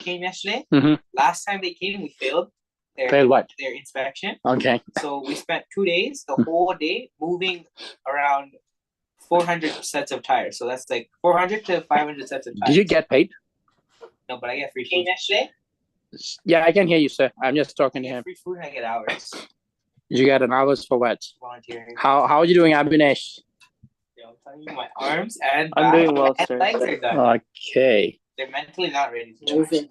came yesterday. Mm-hmm. Last time they came, we failed Failed their inspection. Okay. So we spent 2 days, the whole day, moving around 400 sets of tires. So that's like 400 to 500 sets of tires. Did you get paid? No, but I get free food yesterday. Yeah, I can hear you, sir. I'm just talking to him. Free food and I get hours. You get an hours for what? Volunteering. How are you doing, Abhinesh? I'm telling you, my arms and I'm doing well, and sir. legs are done. Okay. They're mentally not ready. Moving.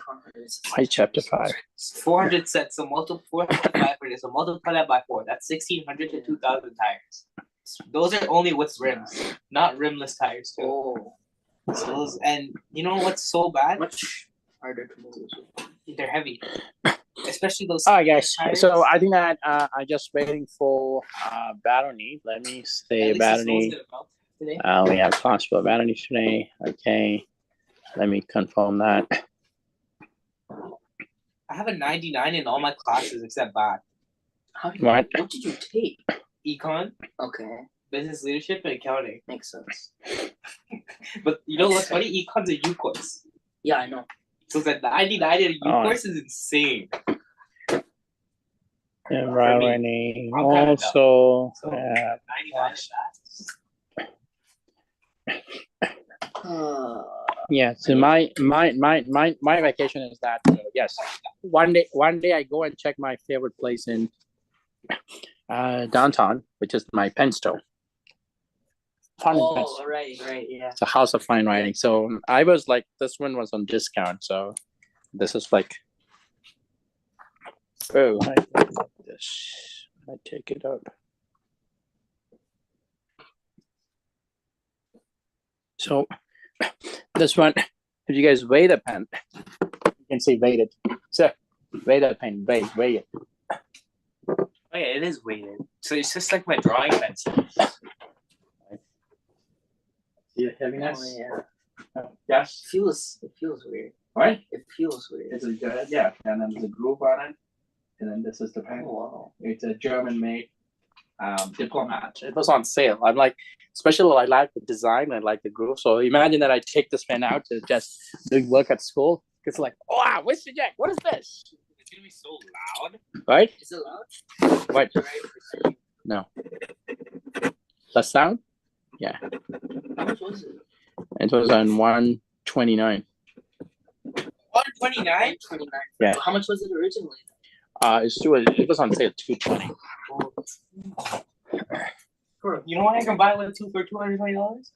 Chapter 5. 400 sets, so multiple 405 per day. So multiply that by 4. That's 1,600 to 2,000 tires. Those are only with rims, not rimless tires. Too. Oh. So those, and you know what's so bad? Much harder to move. They're heavy, especially those. All right, guys. tires. So I think that I'm just waiting for Barony. Let me say Barony. We have class for Barony today. Okay. Let me confirm that. I have a 99 in all my classes except BAC. What? What did you take? Econ. Okay. Business leadership and accounting. Makes sense. But you know what's funny? Econ's a U course. Yeah, I know. So that 99 in a U course is insane. And Barony also. So 99 is that. Yeah, so my vacation is that yes, one day I go and check my favorite place in downtown, which is my pen store. Right, yeah. It's a house of fine writing. So I was like, this one was on discount, so this is like, oh, I like this. I take it out. So this one, if you guys weigh the pen, you can say weight it. So weigh the pen, weigh it. Oh yeah, it is weighted. So it's just like my drawing pencil. See the heaviness? Oh, yeah. Yes. It feels weird. Right? It feels weird. It's yeah, and then there's a groove on it, and then this is the pen. Oh, wow. It's a German-made Diplomat. It was on sale. I'm like, especially I like the design, I like the groove. So imagine that I take this pen out to just do work at school. It's like, wow, where's the jack? What is this? It's gonna be so loud. Right? Is it loud? What? No. The sound? Yeah. How much was it? It was on 129. 129? 29. Yeah. How much was it originally? It was on sale 220. You know what I can buy with for $220?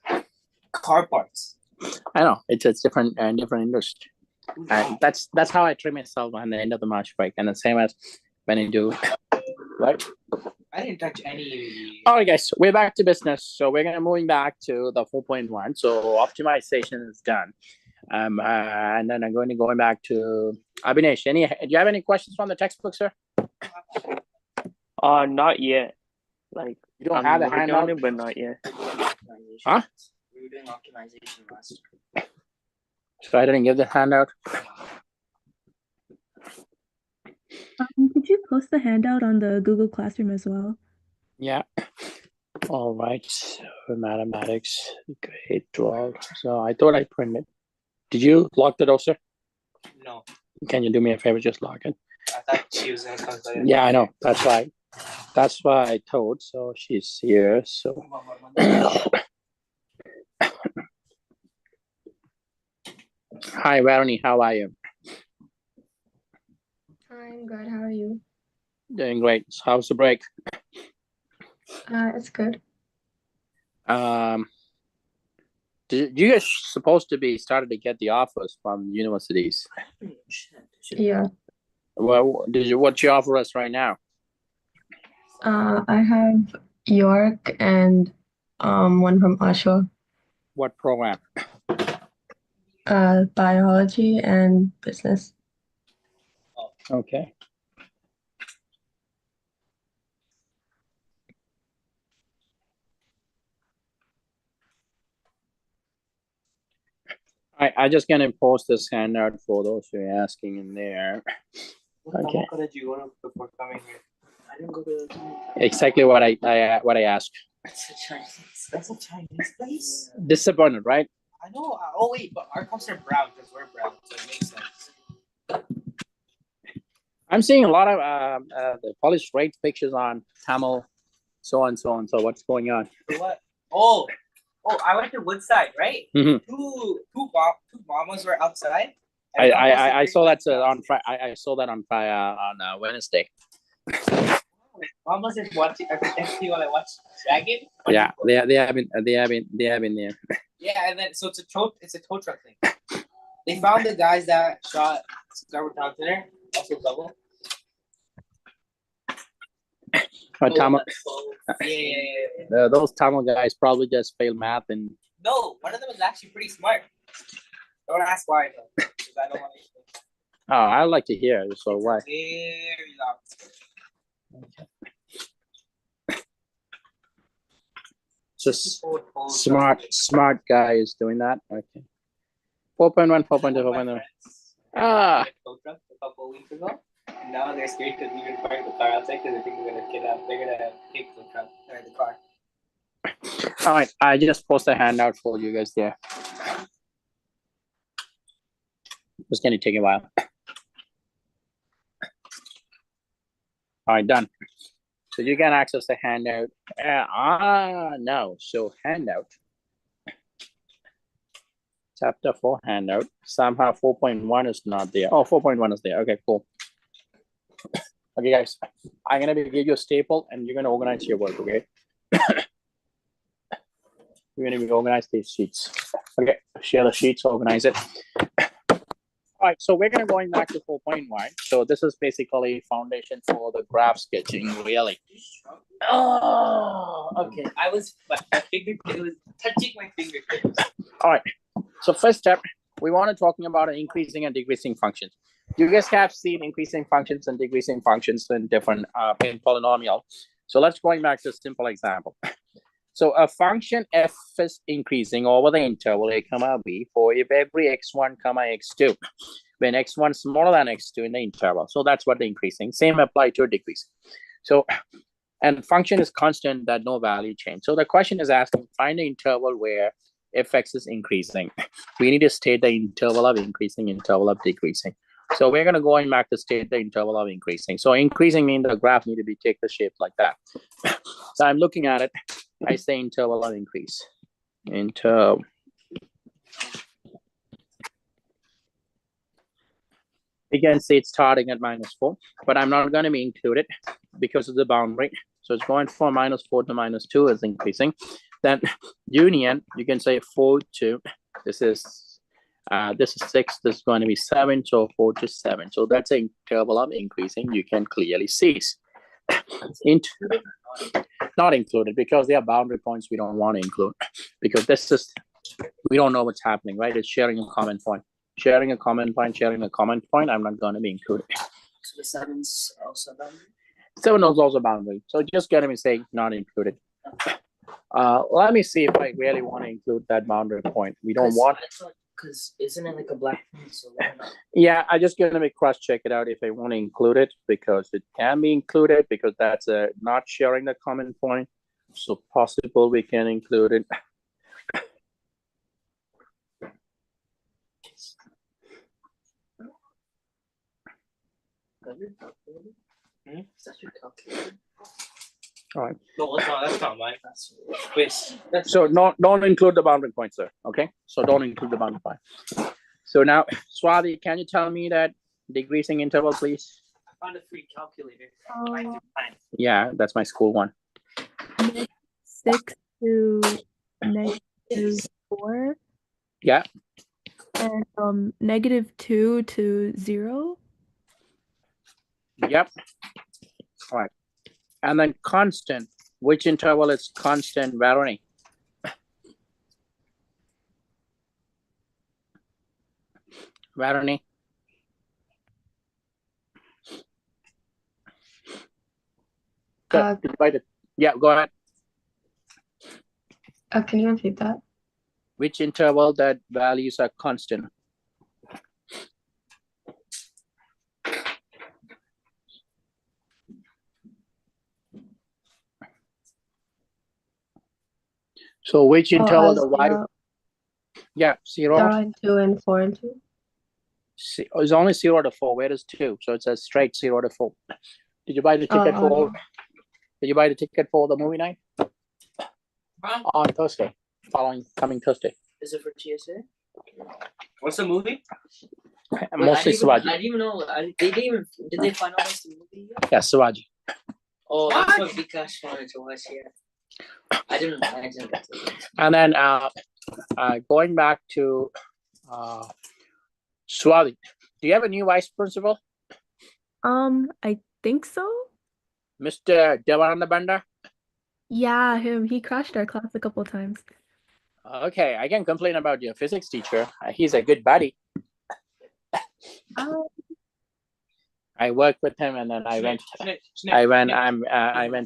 Car parts. I know it's different industry, and that's how I treat myself on the end of the March break, and the same as when I do, right? I didn't touch any. All right, guys, we're back to business. So we're gonna moving back to the 4.1. So optimization is done, and then I'm going to going back to Abhinesh. Do you have any questions from the textbook, sir? Not yet. Like you don't have the handout, but not yet. Huh? We were doing optimization last. So I didn't give the handout. Could you post the handout on the Google Classroom as well? Yeah. All right. So mathematics, grade 12. So I thought I printed. Did you lock the door, sir? No. Can you do me a favor? Just lock it. I thought she was gonna come later. Yeah, I know. That's why I told. So she's here. So. Hi, Varuni. How are you? I'm good. How are you? Doing great. So how's the break? It's good. You guys supposed to be started to get the offers from universities? Yeah. Well, what you offer us right now? I have York and one from Oshawa. What program? Biology and business. Okay. I just gonna post this handout for those who are asking in there. Okay. What did you go to before coming here? I didn't go to Exactly what I asked. That's a Chinese place. Disappointed, right? I know. Oh wait, but our cups are brown because we're brown, so it makes sense. I'm seeing a lot of the polished rate pictures on Tamil, so on, so on. So what's going on? What? Oh, I went to Woodside, right? Mhm. Two mamas were outside. I saw that on Friday. I saw that on Wednesday. Mamas is watching. I pretend while I watch Dragon. Yeah, they have been there. Yeah, and then so it's a tow truck thing. They found the guys that shot Scarborough Town Center, also double. But Tamil, Yeah. those Tamil guys probably just failed math and No, one of them is actually pretty smart. Don't ask why though, because I don't want to. I like to hear. So why? Very loud. Just smart guy is doing that. Okay. 4.1, 4.2, 4.1. Ah. Tow truck a couple of weeks ago. And now they're scared to even park the car outside because they think they're gonna kidnap. They're gonna take the truck or the car. All right, I just posted a handout for you guys there. It's gonna take a while. All right, done. So you can access the handout. No. So handout. Chapter 4 handout. Somehow 4.1 is not there. Oh, 4.1 is there. Okay, cool. Okay, guys. I'm gonna give you a staple and you're gonna organize your work, okay? You're gonna organize these sheets. Okay, share the sheets, organize it. All right, so we're gonna going back to 4.1. So this is basically foundation for the graph sketching, really. Oh, okay. My finger, it was touching my fingertips. All right. So first step, we want to talking about increasing and decreasing functions. You guys have seen increasing functions and decreasing functions in different in polynomial. So let's going back to a simple example. So a function f is increasing over the interval a comma b for if every x1 comma x2 when x1 smaller than x2 in the interval. So that's what the increasing. Same apply to decreasing. So and function is constant that no value change. So the question is asking find the interval where fx is increasing. We need to state the interval of increasing, interval of decreasing. So we're going to go back to state the interval of increasing. So increasing means the graph need to be take the shape like that. So I'm looking at it. I say interval of increase. Interval. You can see it's starting at -4, but I'm not going to be included because of the boundary. So it's going from -4 to -2 is increasing. Then union, you can say 4 to, this is 6, this is going to be 7, so 4 to 7. So that's an interval of increasing, you can clearly see. Not included because they are boundary points we don't want to include because this is, we don't know what's happening, right? It's sharing a common point. Sharing a common point, I'm not going to be included. So the 7's also boundary? 7 is also boundary. So just going to be saying not included. Let me see if I really want to include that boundary point. We don't want. Because isn't it like a black point? So why not? Yeah, I just gonna cross check it out if I want to include it because it can be included because that's not sharing the common point. So possible we can include it. Is that your calculator? All right. No, that's not mine. Wait, So don't include the boundary point, sir. Okay. So don't include the boundary point. So now, Swati, can you tell me that decreasing interval, please? I found a free calculator. Yeah, that's my school one. -6 to -4. Yeah. And -2 to 0. Yep. All right. And then constant. Which interval is constant, Varuni? Varuni? Yeah, go ahead. Can you repeat that? Which interval that values are constant? So which interval the y? Yeah, 0. 0 and 2 and 4 and 2. It's only 0 to 4. Where is 2? So it's a straight 0 to 4. Did you buy the ticket for? Oh. Did you buy the ticket for the movie night Huh? on Thursday? Coming Thursday. Is it for TSA? What's the movie? Mostly I Shivaji. didn't even know. They didn't even. Did they finalize the movie yet? Yeah, Shivaji. Oh, that's What? what Vikash wanted to watch. Yeah. I didn't get to. And then going back to Swati, do you have a new vice principal, I think so. Mr. Devananda Banda? Yeah, him. He crashed our class a couple times. Okay, I can complain about your physics teacher. He's a good buddy. Um, I worked with him, and then I went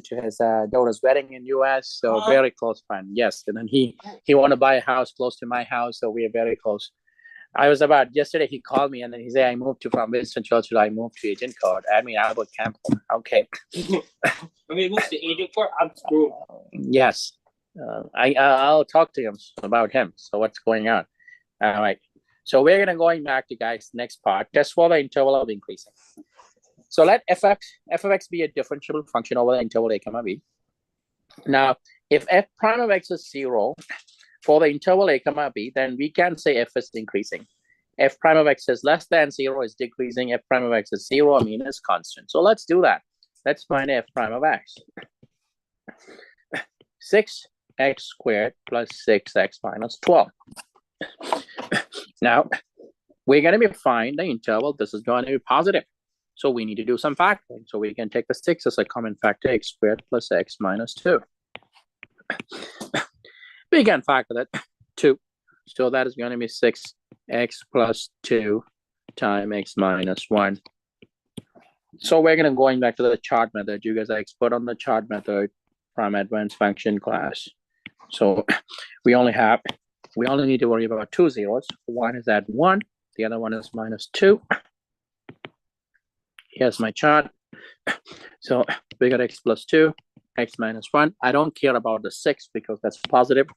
to his daughter's wedding in US. So very close friend. Yes, and then he want to buy a house close to my house, so we are very close. I was about yesterday. He called me and then he said, "I moved from Winston Churchill. I moved to Agent Court. I mean Albert Campbell." Okay. When we move to Agent Court, I'm screwed. Yes. I'll talk to him about him. So what's going on? All right. So we're gonna going back to guys next part. Test for the interval of increasing. So let f of x be a differentiable function over the interval a comma b. Now, if f prime of x is 0 for the interval a comma b, then we can say f is increasing. F prime of x is less than 0 is decreasing. F prime of x is 0, I mean is constant. So let's do that. Let's find f prime of x. 6x squared plus 6x minus 12. Now, we're going to be find the interval. This is going to be positive. So we need to do some factoring. So we can take the 6 as a common factor, x squared plus x minus 2. We can factor that 2. So that is going to be 6x plus 2 times x minus 1. So we're going to going back to the chart method. You guys are expert on the chart method from advanced function class. So we only need to worry about 2 zeros. One is at 1. The other one is minus 2. Here's my chart. So we got x plus 2, x minus 1. I don't care about the 6 because that's positive.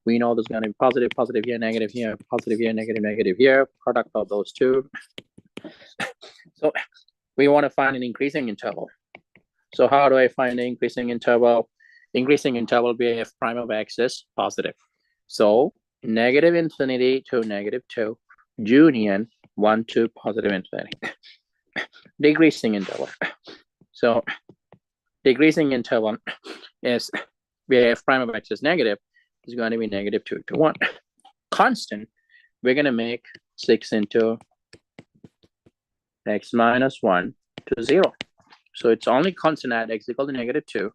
We know there's going to be positive, positive here, negative here, positive here, negative, negative here. Product of those two. So we want to find an increasing interval. So how do I find the increasing interval? Increasing interval be f prime of x is positive. So negative infinity to negative 2, union 1 to positive infinity. Decreasing interval. So decreasing interval is where f prime of x is negative, is going to be negative 2 to 1. Constant, we're going to make 6 into x minus 1 to 0. So it's only constant at x equal to negative 2,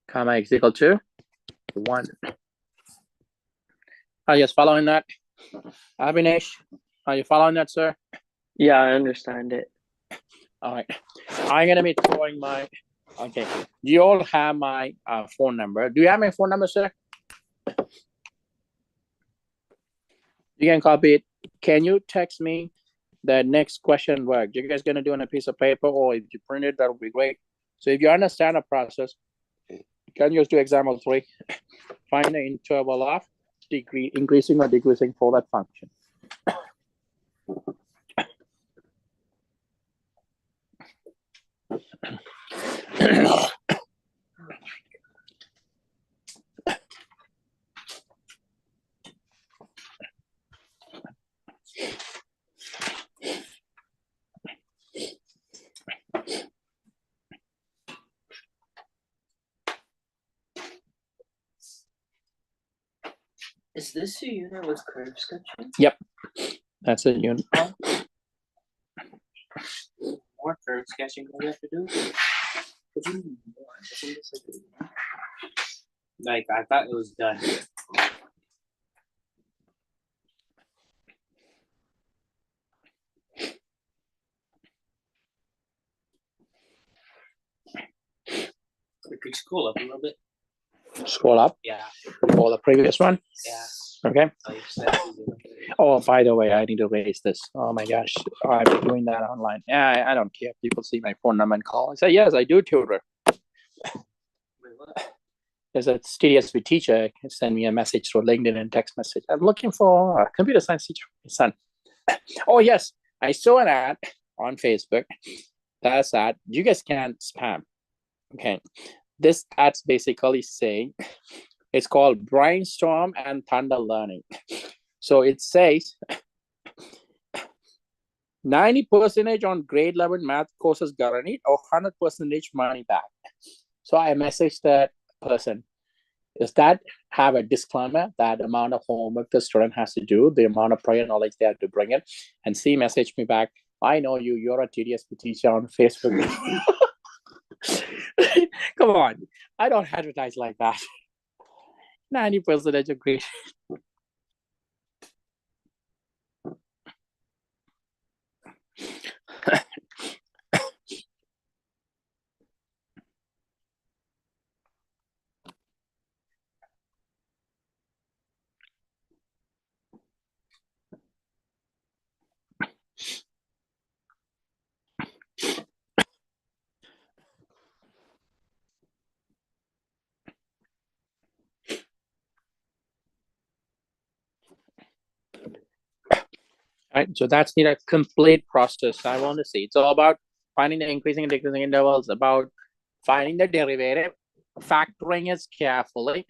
comma x equal to 1. Are you following that? Abhinesh, are you following that, sir? Yeah, I understand it. All right. I'm going to be throwing my, okay. You all have my phone number. Do you have my phone number, sir? You can copy it. Can you text me the next question work? You guys going to do on a piece of paper, or if you print it, that would be great. So if you understand the process, can you just do example 3? Find the interval of increasing or decreasing for that function. Is this your unit with curve sketching? Yep. That's it, Yun. More curve sketching we have to do. What do you mean more? Isn't this like Like I thought it was done. We could scroll up a little bit. Scroll up Yeah, for the previous one. yeah. Okay. Oh, you said Oh, by the way, I need to raise this. Oh my gosh, I've been doing that online. Yeah, I don't care. People see my phone number and call. I say, yes, I do tutor. Wait, what? There's a TDSB teacher can send me a message through LinkedIn and text message. I'm looking for a computer science teacher for my son. Oh yes, I saw an ad on Facebook that said you guys can't spam. Okay. This ad's basically saying it's called Brainstorm and Thunder Learning. So it says 90% on grade 11 math courses guaranteed or 100% money back. So I messaged that person. Does that have a disclaimer that amount of homework the student has to do, the amount of prior knowledge they have to bring in? And she messaged me back, I know you, you're a TDSP teacher on Facebook. Come on, I don't advertise like that. 90% agree. Right, so that's need a complete process. I want to see. It's all about finding the increasing and decreasing intervals, about finding the derivative, factoring it carefully,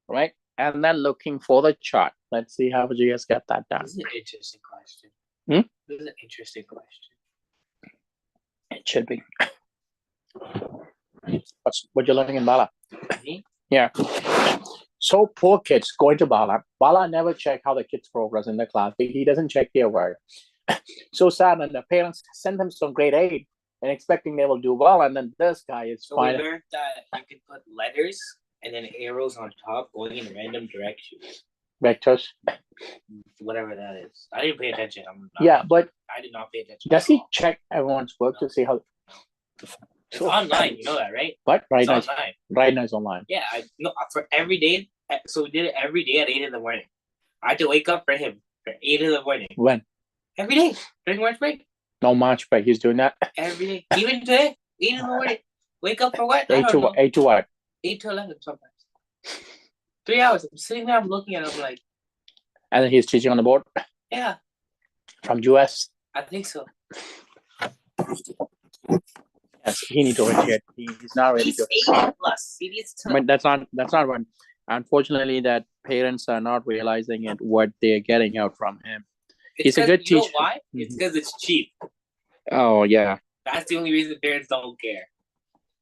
right? And then looking for the chart. Let's see how you guys get that done. This is an interesting question. Hmm? This is an interesting question. It should be. What you're learning in Bala? Me? Yeah. So poor kids going to Bala. Bala never check how the kids progress in the class. He doesn't check their work. So sad, and the parents send them some grade 8 and expecting they will do well, and then this guy is So we fine. learned that you can put letters and then arrows on top going in random directions. Vectors. Whatever that is. I didn't pay attention. Yeah, but I did not pay attention. does at he all. check everyone's work to see how? It's online, you know that, right? What? Right It's now, online. right now it's online. Yeah, I no for every day. So we did it every day at 8 in the morning. I had to wake up for him for 8 in the morning. When? Every day during March break. No March break. He's doing that. Every day. Even today, 8 in the morning. Wake up for what? I 8 don't to know. 8 to what? 8 to 11 sometimes. 3 hours. I'm sitting there, I'm looking at it, I'm like, And then he's teaching on the board yeah, from US. I think so. Yes, he needs to retire. He's not ready He's to. 80 plus. He needs to. But that's not one. Unfortunately, that parents are not realizing it what they're getting out from him. He's a 'cause good you know teacher. why? It's because it's cheap. Oh yeah. That's the only reason parents don't care.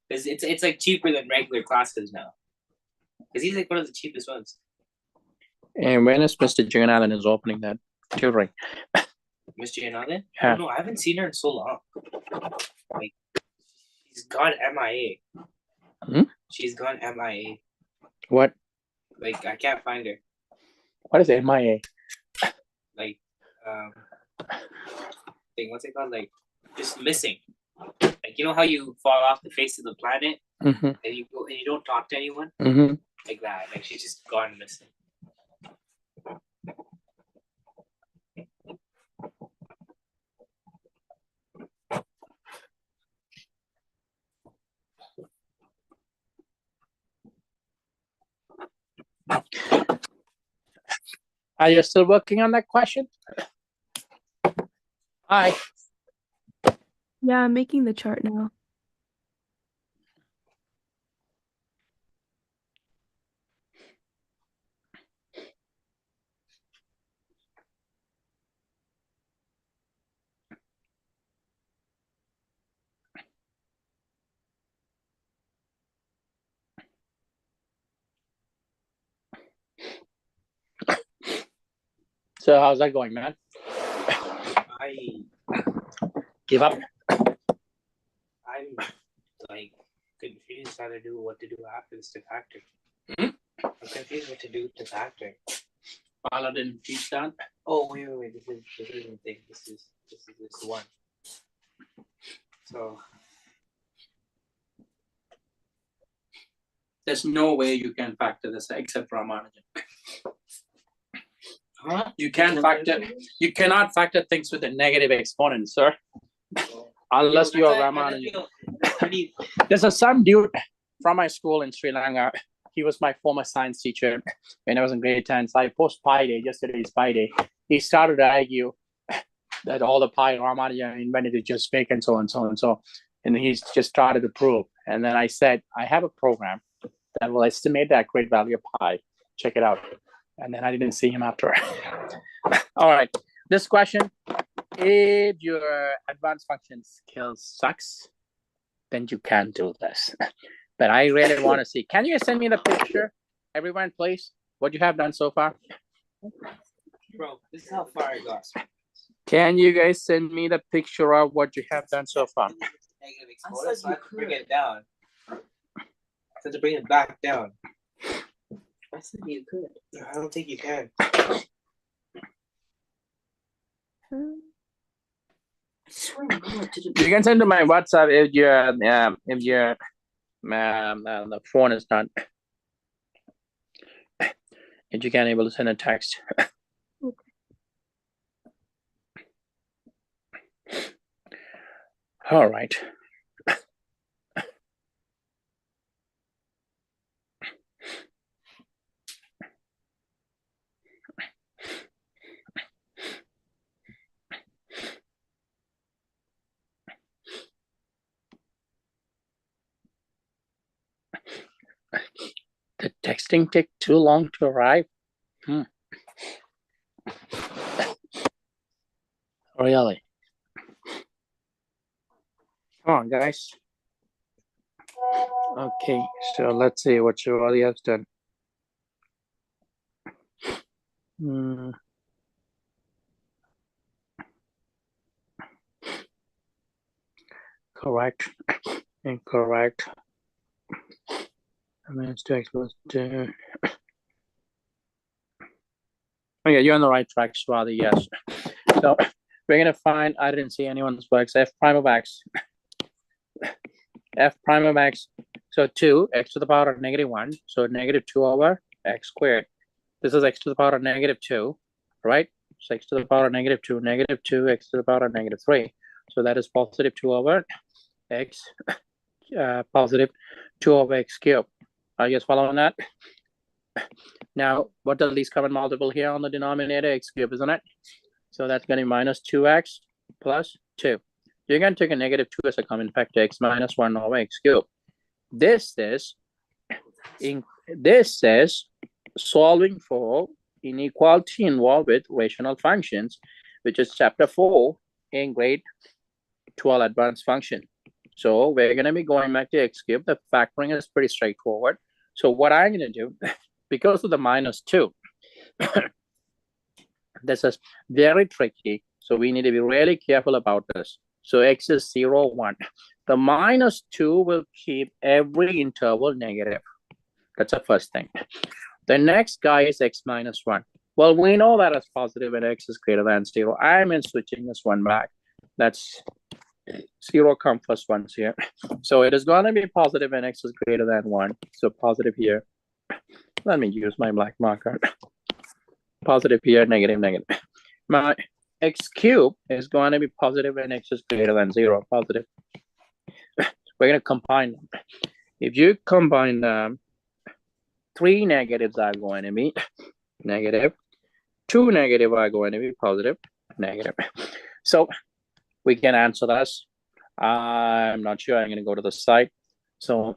Because it's like cheaper than regular classes now. Because he's like one of the cheapest ones. And when is Mr. Jaganathan is opening that tutoring? Miss Gianna? Yeah. No, I haven't seen her in so long. Like, she's gone MIA. Hmm? She's gone MIA. What? Like, I can't find her. What is MIA? Like, thing. What's it called? Like, just missing. Like, you know how you fall off the face of the planet Mm-hmm. and you go and you don't talk to anyone Mm-hmm. like that. Like, she's just gone missing. Are you still working on that question? Hi. Yeah, I'm making the chart now. So how's that going, man? I Give up? I'm like confused how to do what to do after this to factor. Hmm? I'm confused what to do to factor. Paula didn't teach that. Oh wait, this isn't the thing. This is this one. So There's no way you can factor this except Ramanujan. huh? You can't factor. You cannot factor things with a negative exponent, sir. Unless you are Ramanujan. There's some dude from my school in Sri Lanka. He was my former science teacher when I was in grade 10. So I post Pi Day. Yesterday is Pi Day. He started to argue that all the pi Ramanujan invented is just fake and so on, so on, so. And he's just started to prove. And then I said, I have a program that will estimate the accurate value of pi. Check it out. And then I didn't see him after. All right. This question, if your advanced function skills sucks, then you can do this. But I really want to see. Can you send me the picture, everyone, please? What you have done so far? Bro, this is how far I got. Can you guys send me the picture of what you have done so far? Negative exponent, so I have to bring it down. I have to bring it back down. I said you could. I don't think you can. I swear to God, did You can send to my WhatsApp if your the phone is not. If you can't able to send a text. All right. The texting take too long to arrive. Really? Come on, guys. Okay, so let's see what Shivali has done. Correct. Incorrect. I mean, it's 2x plus 2. Okay, you're on the right track, Swati, yes. So we're gonna find, I didn't see anyone's works, f prime of x. F prime of x, so 2, x to the power of -1, so -2 over x squared. This is x to the power of -2, right? So x to the power of -2, -2, x to the power of -3. So that is positive 2 over x, positive 2 over x cubed. Are you guys following that? Now, what the least common multiple here on the denominator? X cubed, isn't it? So that's going to be minus 2x plus 2. You're going to take a -2 as a common factor, x minus 1 over x cubed. This is solving for inequality involved with rational functions, which is chapter 4 in grade 12 advanced function. So we're going to be going back to x cubed. The factoring is pretty straightforward. So what I'm going to do, because of the -2, this is very tricky. So we need to be really careful about this. So x is 0, 1. The -2 will keep every interval negative. That's the first thing. The next guy is x minus 1. Well, we know that it's positive when x is greater than 0. I'm in switching this one back. That's 0 come first ones here. So it is going to be positive when x is greater than 1. So positive here. Let me use my black marker. Positive here, negative, negative. My x cubed is going to be positive when x is greater than 0. Positive. We're going to combine them. If you combine them, 3 negatives are going to be negative. 2 negative are going to be positive, negative. So we can answer this. I'm not sure. I'm going to go to the site. So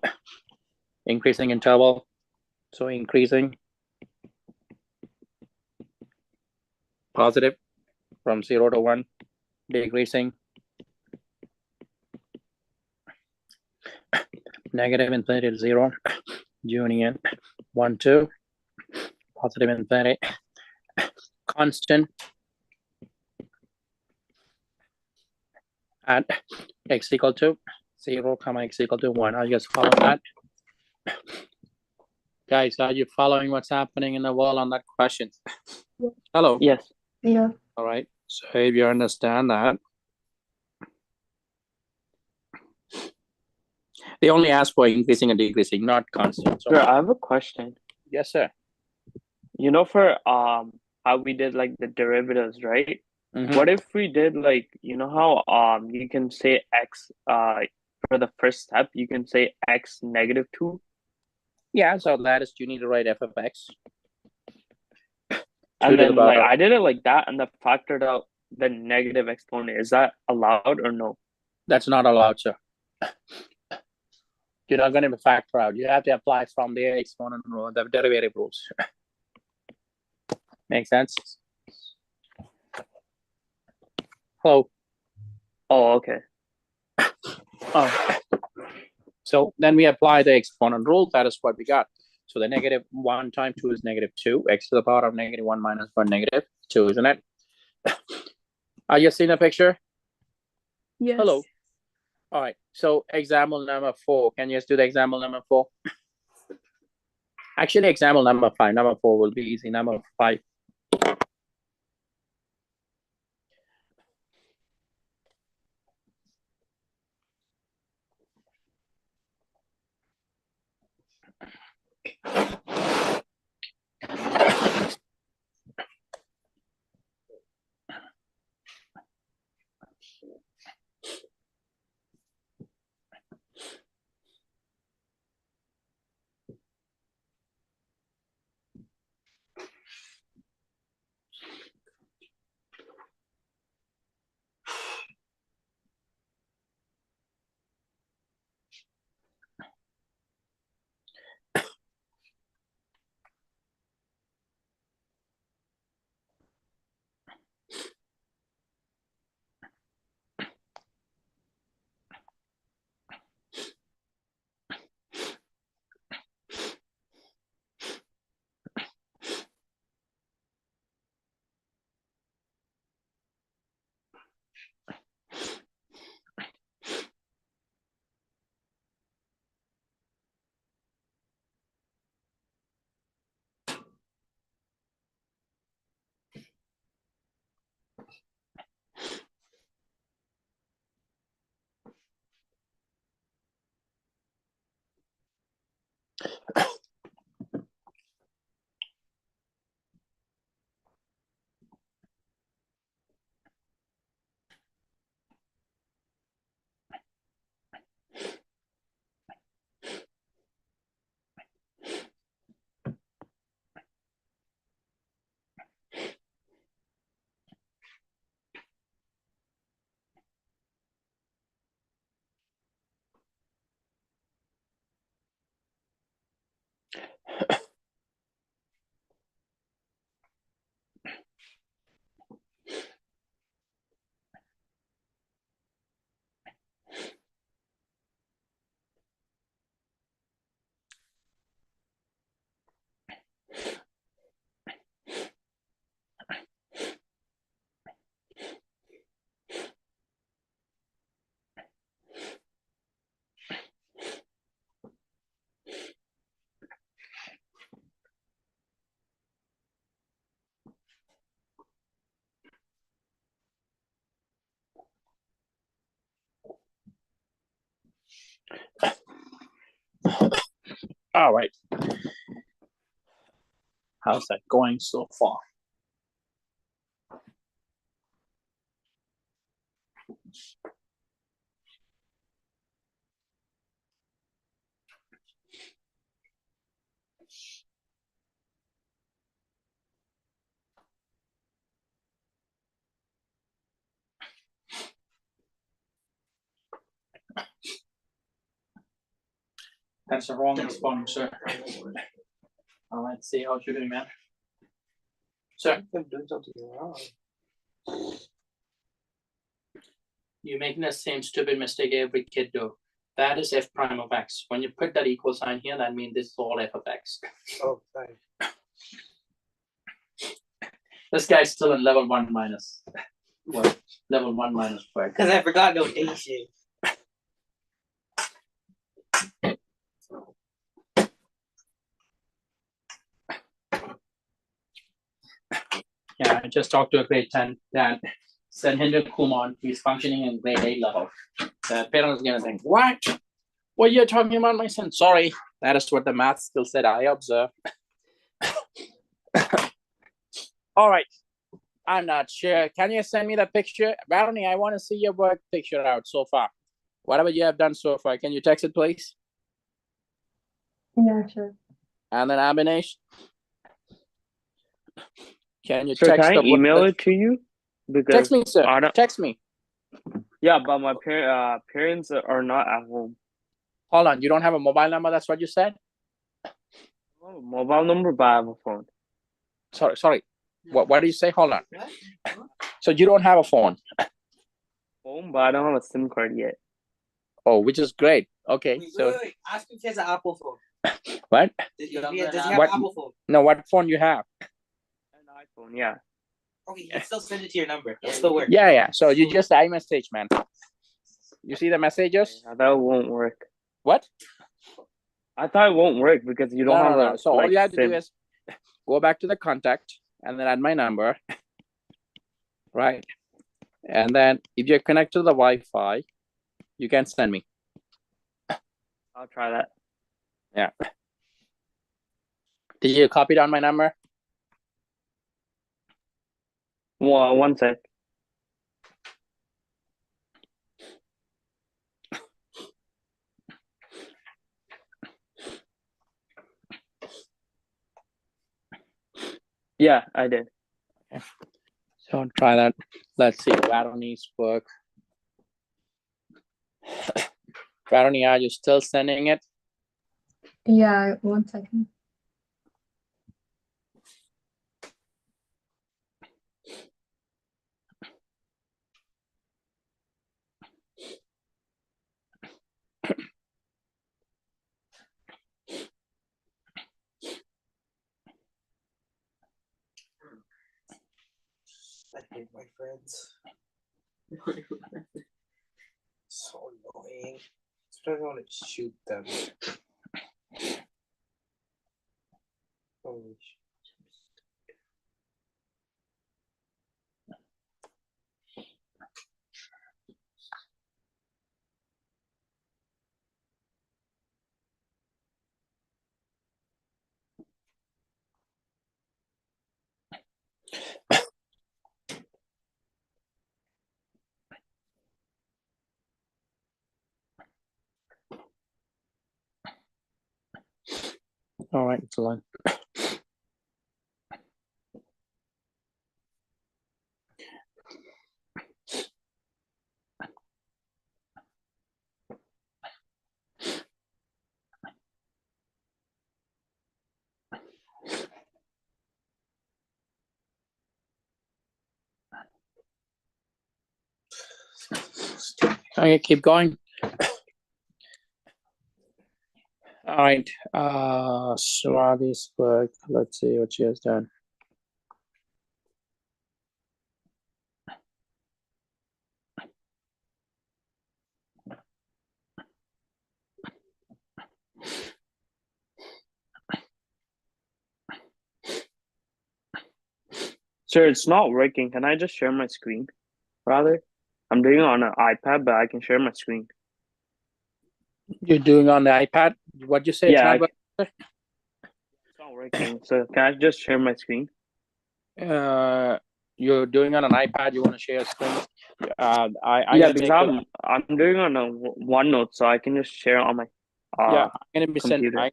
increasing interval. So increasing positive from 0 to 1, decreasing negative infinity to 0, union 1, 2, positive infinity, constant at x equal to 0, comma x equal to 1. Are you guys following that? Guys, are you following what's happening in the world on that question? Hello? Yes. Yeah. All right. So if you understand that, they only ask for increasing and decreasing, not constant. So, Sure, I have a question. yes, sir. You know, for how we did like the derivatives, right? Mhm. What if we did like, you know how you can say x for the first step, you can say x -2, Yeah, so that is, you need to write f of x. and to the then like power. I did it like that and then factored out the negative exponent. Is that allowed or no? That's not allowed, sir. You're not going to factor out. You have to apply from the exponent rule, the derivative rules. Make sense? Hello. Oh, okay. Oh. So then we apply the exponent rule. That is what we got. So the negative 1 times 2 is negative 2. X to the power of negative 1 minus 1 negative 2, isn't it? Are you seeing the picture? Yes. Hello. All right. So example number 4. Can you just do the example number 4? Actually, example number 5. Number 4 will be easy. Number 5. All right. How's that going so far? That's the wrong exponent, sir. Let's see how you're doing, man. Sir, I'm doing something wrong. you're making the same stupid mistake every kid do. That is f prime of x. When you put that equal sign here, that means this is all f of x. Oh, sorry. This guy's still in level 1 minus. What? Level 1 minus squared. Because I forgot notation. Yeah, I just talked to a grade 10 that said Hinder Kumon, he's functioning in grade 8 level. The parent is gonna think, what? What you're talking about, my son? Sorry, that is what the math skill set I observe. All right, I'm not sure. Can you send me the picture? Valerie, I want to see your work picture out so far. Whatever you have done so far, can you text it, please? Yeah, sure. And then Abhinesh, can you Sir, text can I the email it to you? because Text me, sir. I don't. Text me. Yeah, but my parents are not at home. Hold on. You don't have a mobile number? That's what you said? Oh, mobile number, but I have a phone. Sorry. What do you say? Hold on. What? So you don't have a phone? Phone, but I don't have a SIM card yet. Oh, which is great. Okay. Wait, So wait. Ask if he has an Apple phone. what? Does he You don't have have an an What- Apple phone? No, what phone you have? An iPhone, yeah. Okay, you can still send it to your number. It'll still work. Yeah. So you just iMessage, man. You see the messages? That won't work. What? I thought it won't work because you don't have a. So all like, you have to SIM. do is go back to the contact and then add my number. Right. And then if you're connected to the Wi-Fi, you can send me. I'll try that. Yeah. Did you copy down my number? One sec. Yeah, I did. So try that. Let's see. Varoni's work. Varoni, are you still sending it? Yeah, 1 second. I hate my friends. So annoying. Sometimes I want to shoot them. Holy sh- All right, it's on. Okay, keep going. All right. Swati's work. Let's see what she has done. Sir, it's not working. Can I just share my screen? Rather, I'm doing it on an iPad, but I can share my screen. You're doing on the iPad? What'd you say? Yeah, It's not it's not working. So can I just share my screen? you're doing on an iPad. You want to share a screen? I'm Yeah, gonna because make I'm doing on a OneNote, so I can just share on my yeah, I'm gonna be computer.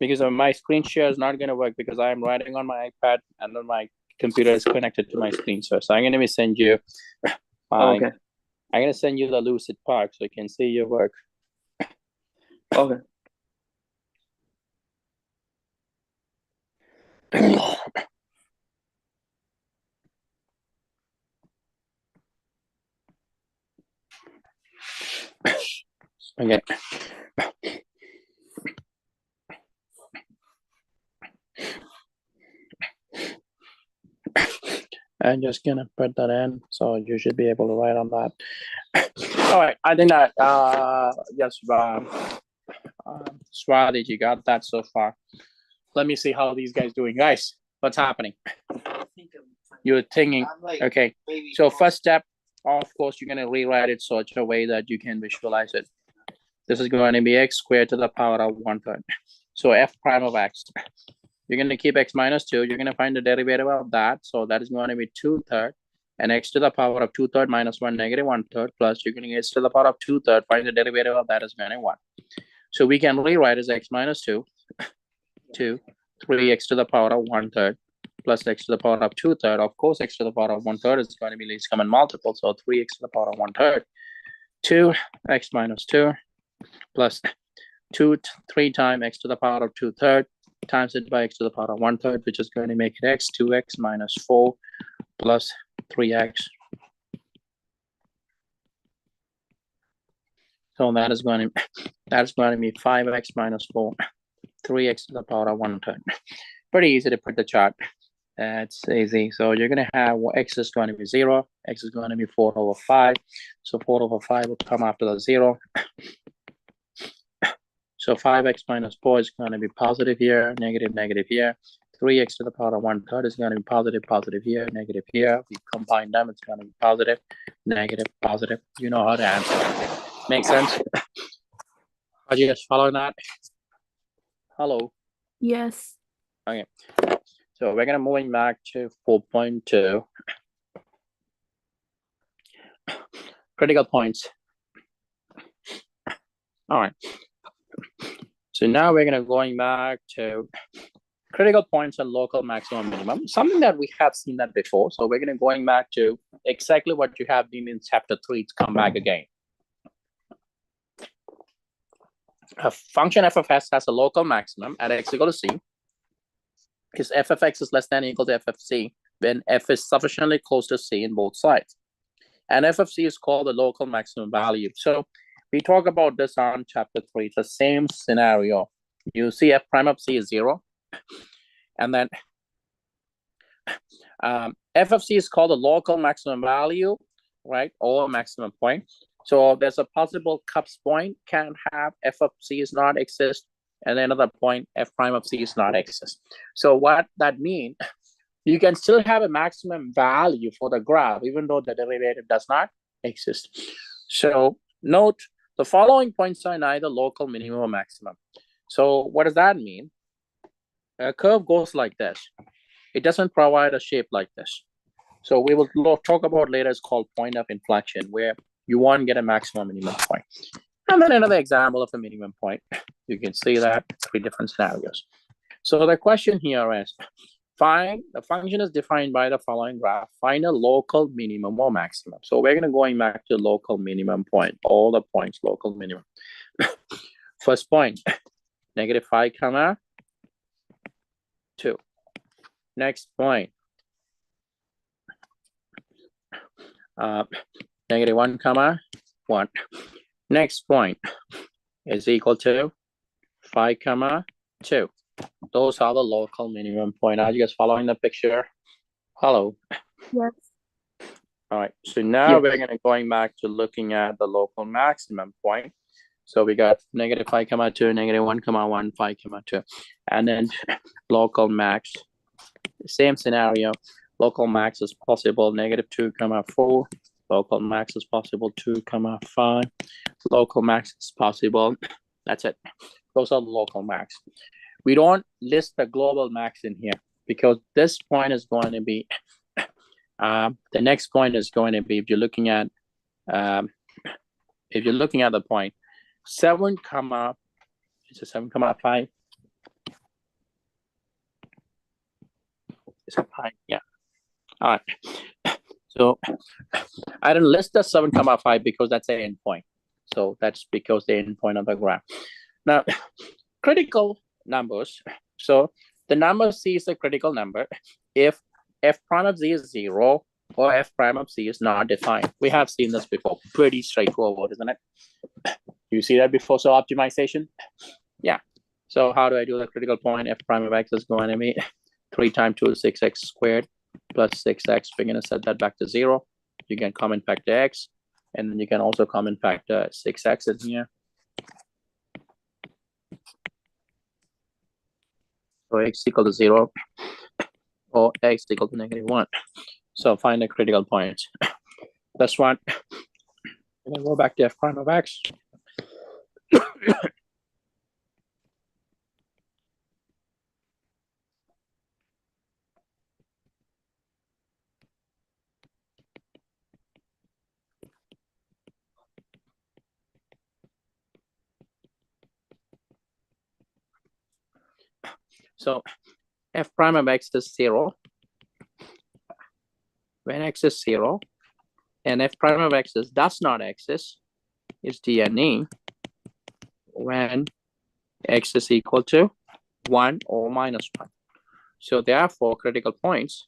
because my screen share is not gonna work because I'm writing on my iPad and then my computer is connected to my screen. So I'm gonna send you. Okay. I'm gonna send you the Lucid Park so you can see your work. Okay. Okay. I'm just gonna put that in, so you should be able to write on that. All right, I think that yes, Swati, you got that so far. Let me see how these guys doing, guys. What's happening? I think I'm You're thinking, I'm like okay. maybe So first step, of course, you're gonna rewrite it such a way that you can visualize it. This is going to be x squared to the power of 1/3. So f prime of x. You're going to keep x minus 2. You're going to find the derivative of that. So that is going to be 2/3. And x to the power of 2/3 minus 1 negative 1/3 plus you're going to get x to the power of 2/3. Find the derivative of that is going to be 1. So we can rewrite as x minus 2, 2, 3x to the power of 1/3 plus x to the power of 2/3. Of course, x to the power of 1/3 is going to be least common multiple. So 3x to the power of 1/3. 2x minus 2 plus 3 times x to the power of 2/3 times it by x to the power of 1/3, which is going to make it x. 2x minus 4 plus 3x. So that's going to be 5x minus 4, 3x to the power of 1/3. Pretty easy to put the chart. It's easy. So you're going to have x is going to be 0, x is going to be 4/5. So 4/5 will come after the 0. So 5x minus 4 is going to be positive here, negative, negative here. 3x to the power of 1/3 is going to be positive, positive here, negative here. We combine them, it's going to be positive, negative, positive. You know how to answer. Make sense? Are you guys following that? Hello? Yes. Okay. So we're going to moving back to 4.2. Critical points. All right. So now we're going to going back to critical points and local maximum minimum, something that we have seen that before. So we're going to going back to exactly what you have been in chapter 3 to come back again. A function f of s has a local maximum at x equal to c, because f of x is less than or equal to f of c when f is sufficiently close to c in both sides. And f of c is called the local maximum value. So we talk about this on chapter 3. It's the same scenario. You see f prime of c is 0. And then f of c is called the local maximum value, right? Or maximum point. So there's a possible cups point can have f of c is not exist, and another point f prime of c is not exist. So what that means, you can still have a maximum value for the graph, even though the derivative does not exist. So note the following points are neither local minimum or maximum. So what does that mean? A curve goes like this. It doesn't provide a shape like this. So we will talk about later, it's called point of inflection, where you want to get a maximum minimum point. And then another example of a minimum point. You can see that 3 different scenarios. So the question here is, find the function is defined by the following graph. Find a local minimum or maximum. So we're going to going back to local minimum point. All the points local minimum. First point, negative 5 comma 2. Next point, negative 1 comma 1. Next point is equal to 5 comma 2. Those are the local minimum point. Are you guys following the picture? Hello. Yes. All right. So now we're going to going back to looking at the local maximum point. So we got negative 5 comma 2, negative 1 comma 1, 5 comma 2, and then local max. Same scenario. Local max is possible negative 2 comma 4. Local max is possible 2 comma 5. Local max is possible. That's it. Those are the local max. We don't list the global max in here because this point is going to be the next point is going to be, if you're looking at the point 7 comma, it's a 7 comma 5. It's a 5, yeah. All right. So I didn't list the 7 comma 5 because that's the end point. So that's because the end point of the graph. Now, critical numbers. So the number c is a critical number if f prime of z is 0 or f prime of z is not defined. We have seen this before. Pretty straightforward, isn't it? You see that before? So optimization. Yeah. So how do I do the critical point? F prime of x is going to be 3 times 2 is 6x squared plus 6x. We're going to set that back to 0. You can common factor x, and then you can also common factor 6x in here. So x equal to 0 or x equal to negative 1. So find the critical points. That's one. And then go back to f prime of x. So f prime of x is 0. when x is 0 and f prime of x does not exist is DNE when x is equal to 1 or minus 1. So therefore, critical points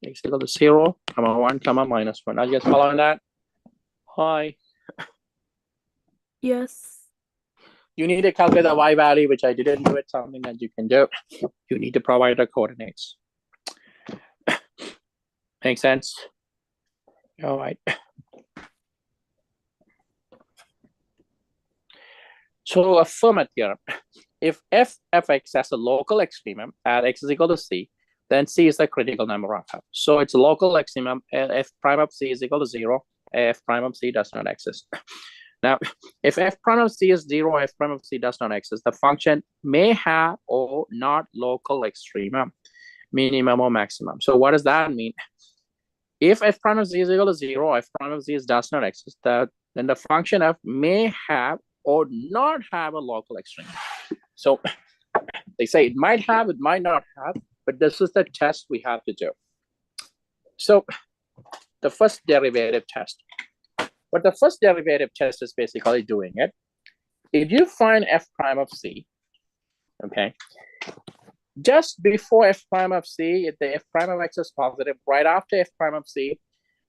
x equal to 0, comma 1, comma minus 1. Are you guys following that? Hi. Yes. You need to calculate the y value, which I didn't do. It's something that you can do. You need to provide the coordinates. Make sense? All right. So a Fermat theorem. If f of x has a local extremum at x is equal to c, then c is the critical number of f. So its local extremum f prime of c is equal to 0, f prime of c does not exist. Now, if f prime of c is 0, f prime of c does not exist, the function may have or not local extremum, minimum or maximum. So what does that mean? If f prime of c is equal to 0, f prime of c does not exist, then the function f may have or not have a local extremum. So they say it might have, it might not have, but this is the test we have to do. So the first derivative test. What the first derivative test is basically doing it. If you find f prime of c, okay, just before f prime of c, if the f prime of x is positive, right after f prime of c,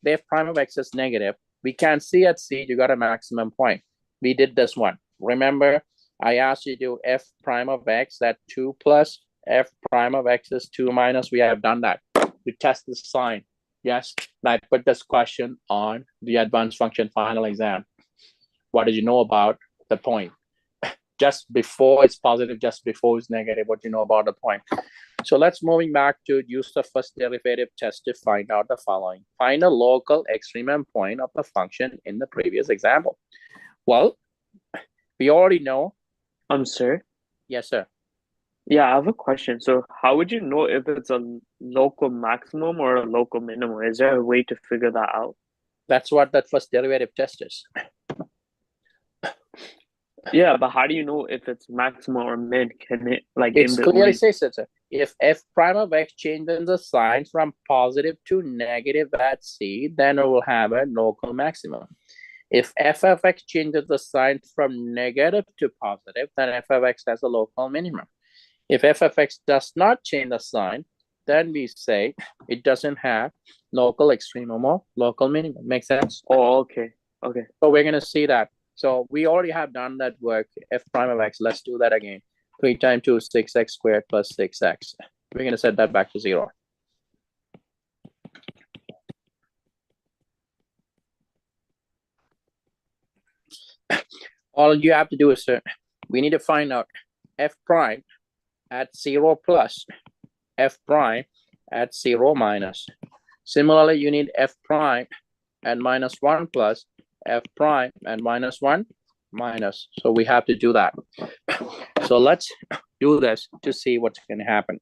the f prime of x is negative, we can see at c, you got a maximum point. We did this one. Remember, I asked you to do f prime of x, that 2 plus f prime of x is 2 minus. We have done that. We test the sign. Yes, and I put this question on the advanced function final exam. What did you know about the point? Just before it's positive, just before it's negative, what do you know about the point? So let's moving back to use the first derivative test to find out the following. Find a local extremum point of the function in the previous example. Well, we already know. Sir. Yes, sir. Yeah, I have a question. So how would you know if it's a local maximum or a local minimum? Is there a way to figure that out? That's what that first derivative test is. Yeah, but how do you know if it's maximum or min? Can it like It clearly in says it, sir. If f prime of x changes the sign from positive to negative at c, then it will have a local maximum. If f of x changes the sign from negative to positive, then f of x has a local minimum. If f of x does not change the sign, then we say it doesn't have local extremum or local minimum. Make sense? Oh, okay. Okay. So we're going to see that. So we already have done that work, f prime of x. Let's do that again. 3 times 2 is 6x squared plus 6x. We're going to set that back to 0. All you have to do is, we need to find out f prime at 0 plus, f prime at 0 minus. Similarly, you need f prime at minus 1 plus, f prime at minus 1 minus. So we have to do that. So let's do this to see what's going to happen.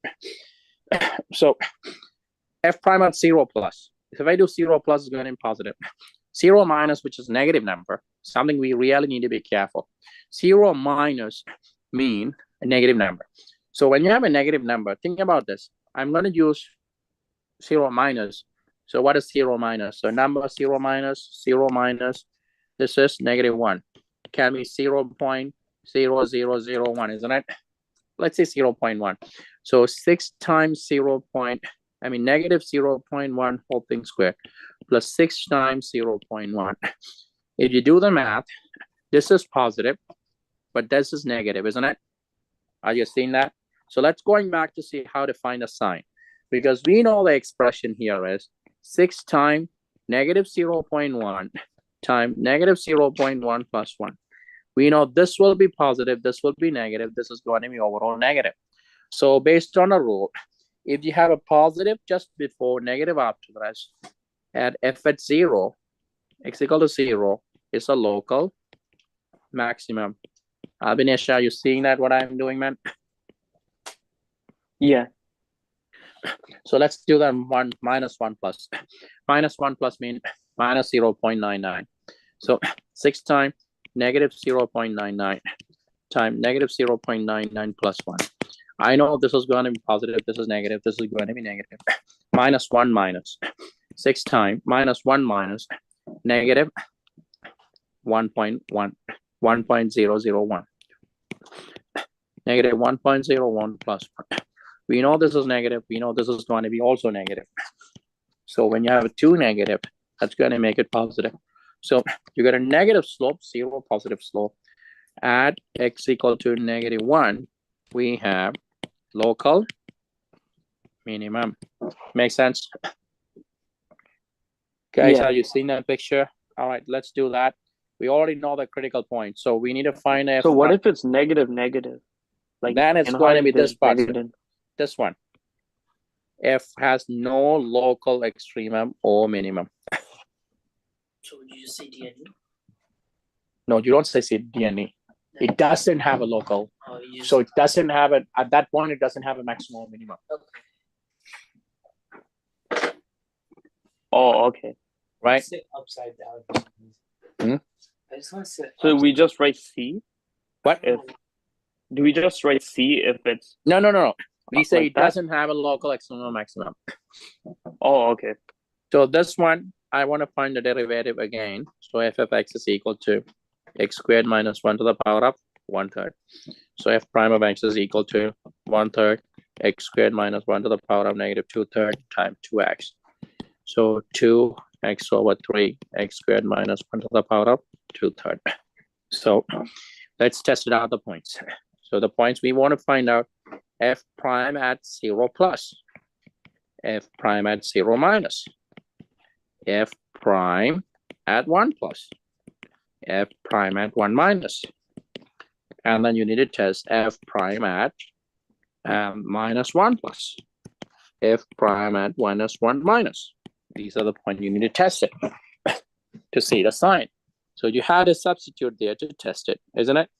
So f prime at 0 plus. If I do 0 plus, it's going to be positive. 0 minus, which is negative number, something we really need to be careful. 0 minus mean a negative number. So when you have a negative number, think about this. I'm going to use 0 minus. So what is 0 minus? So number 0 minus, this is negative 1. Can be 0.0001, isn't it? Let's say 0.1. So 6 times negative 0.1 whole thing squared plus 6 times 0.1. If you do the math, this is positive, but this is negative, isn't it? Are you seeing that? So let's going back to see how to find a sign, because we know the expression here is 6 times negative 0.1 times negative 0.1 plus 1. We know this will be positive, this will be negative, this is going to be overall negative. So based on a rule, if you have a positive just before, negative after that, at f at 0, x equal to 0 is a local maximum. Abhinesh, are you seeing that what I'm doing, man? Yeah. So let's do that minus 1 plus. Minus 1 plus mean minus 0.99. So 6 times negative 0.99 times negative 0.99 plus 1. I know this is going to be positive, this is negative, this is going to be negative. Minus 1 minus 6 times minus 1 minus negative 1.1, 1.001. Negative 1.01 plus 1. We know this is negative. We know this is going to be also negative. So when you have a 2 negative, that's going to make it positive. So you got a negative slope, 0 positive slope. At x equal to negative 1, we have local minimum. Make sense? Guys, Yeah. have you seen that picture? All right, let's do that. We already know the critical point. So we need to find f. So what if it's negative, negative? Like then it's in going to height, be this there's part. negative. This one. F has no local extremum or minimum. So would you just say DNE? No, you don't say DNE. It doesn't have a local. Oh, you just, So it doesn't have it at that point, it doesn't have a maximum or minimum. okay. Oh, okay. Right? Sit upside down. Hmm? I just want to sit. So we just write C? What? If do we just write C if it's No. We say like it that? doesn't have a local extremum or maximum. Oh, okay. So this one, I want to find the derivative again. So f of x is equal to x squared minus 1 to the power of 1/3. So f prime of x is equal to 1/3 x squared minus 1 to the power of negative 2/3 times 2x. So 2x over 3 x squared minus 1 to the power of 2/3. So let's test it out the points. So the points we want to find out f prime at 0 plus, f prime at 0 minus, f prime at 1 plus, f prime at 1 minus. And then you need to test f prime at minus 1 plus, f prime at minus 1 minus. These are the points you need to test it to see the sign. So you had a substitute there to test it, isn't it?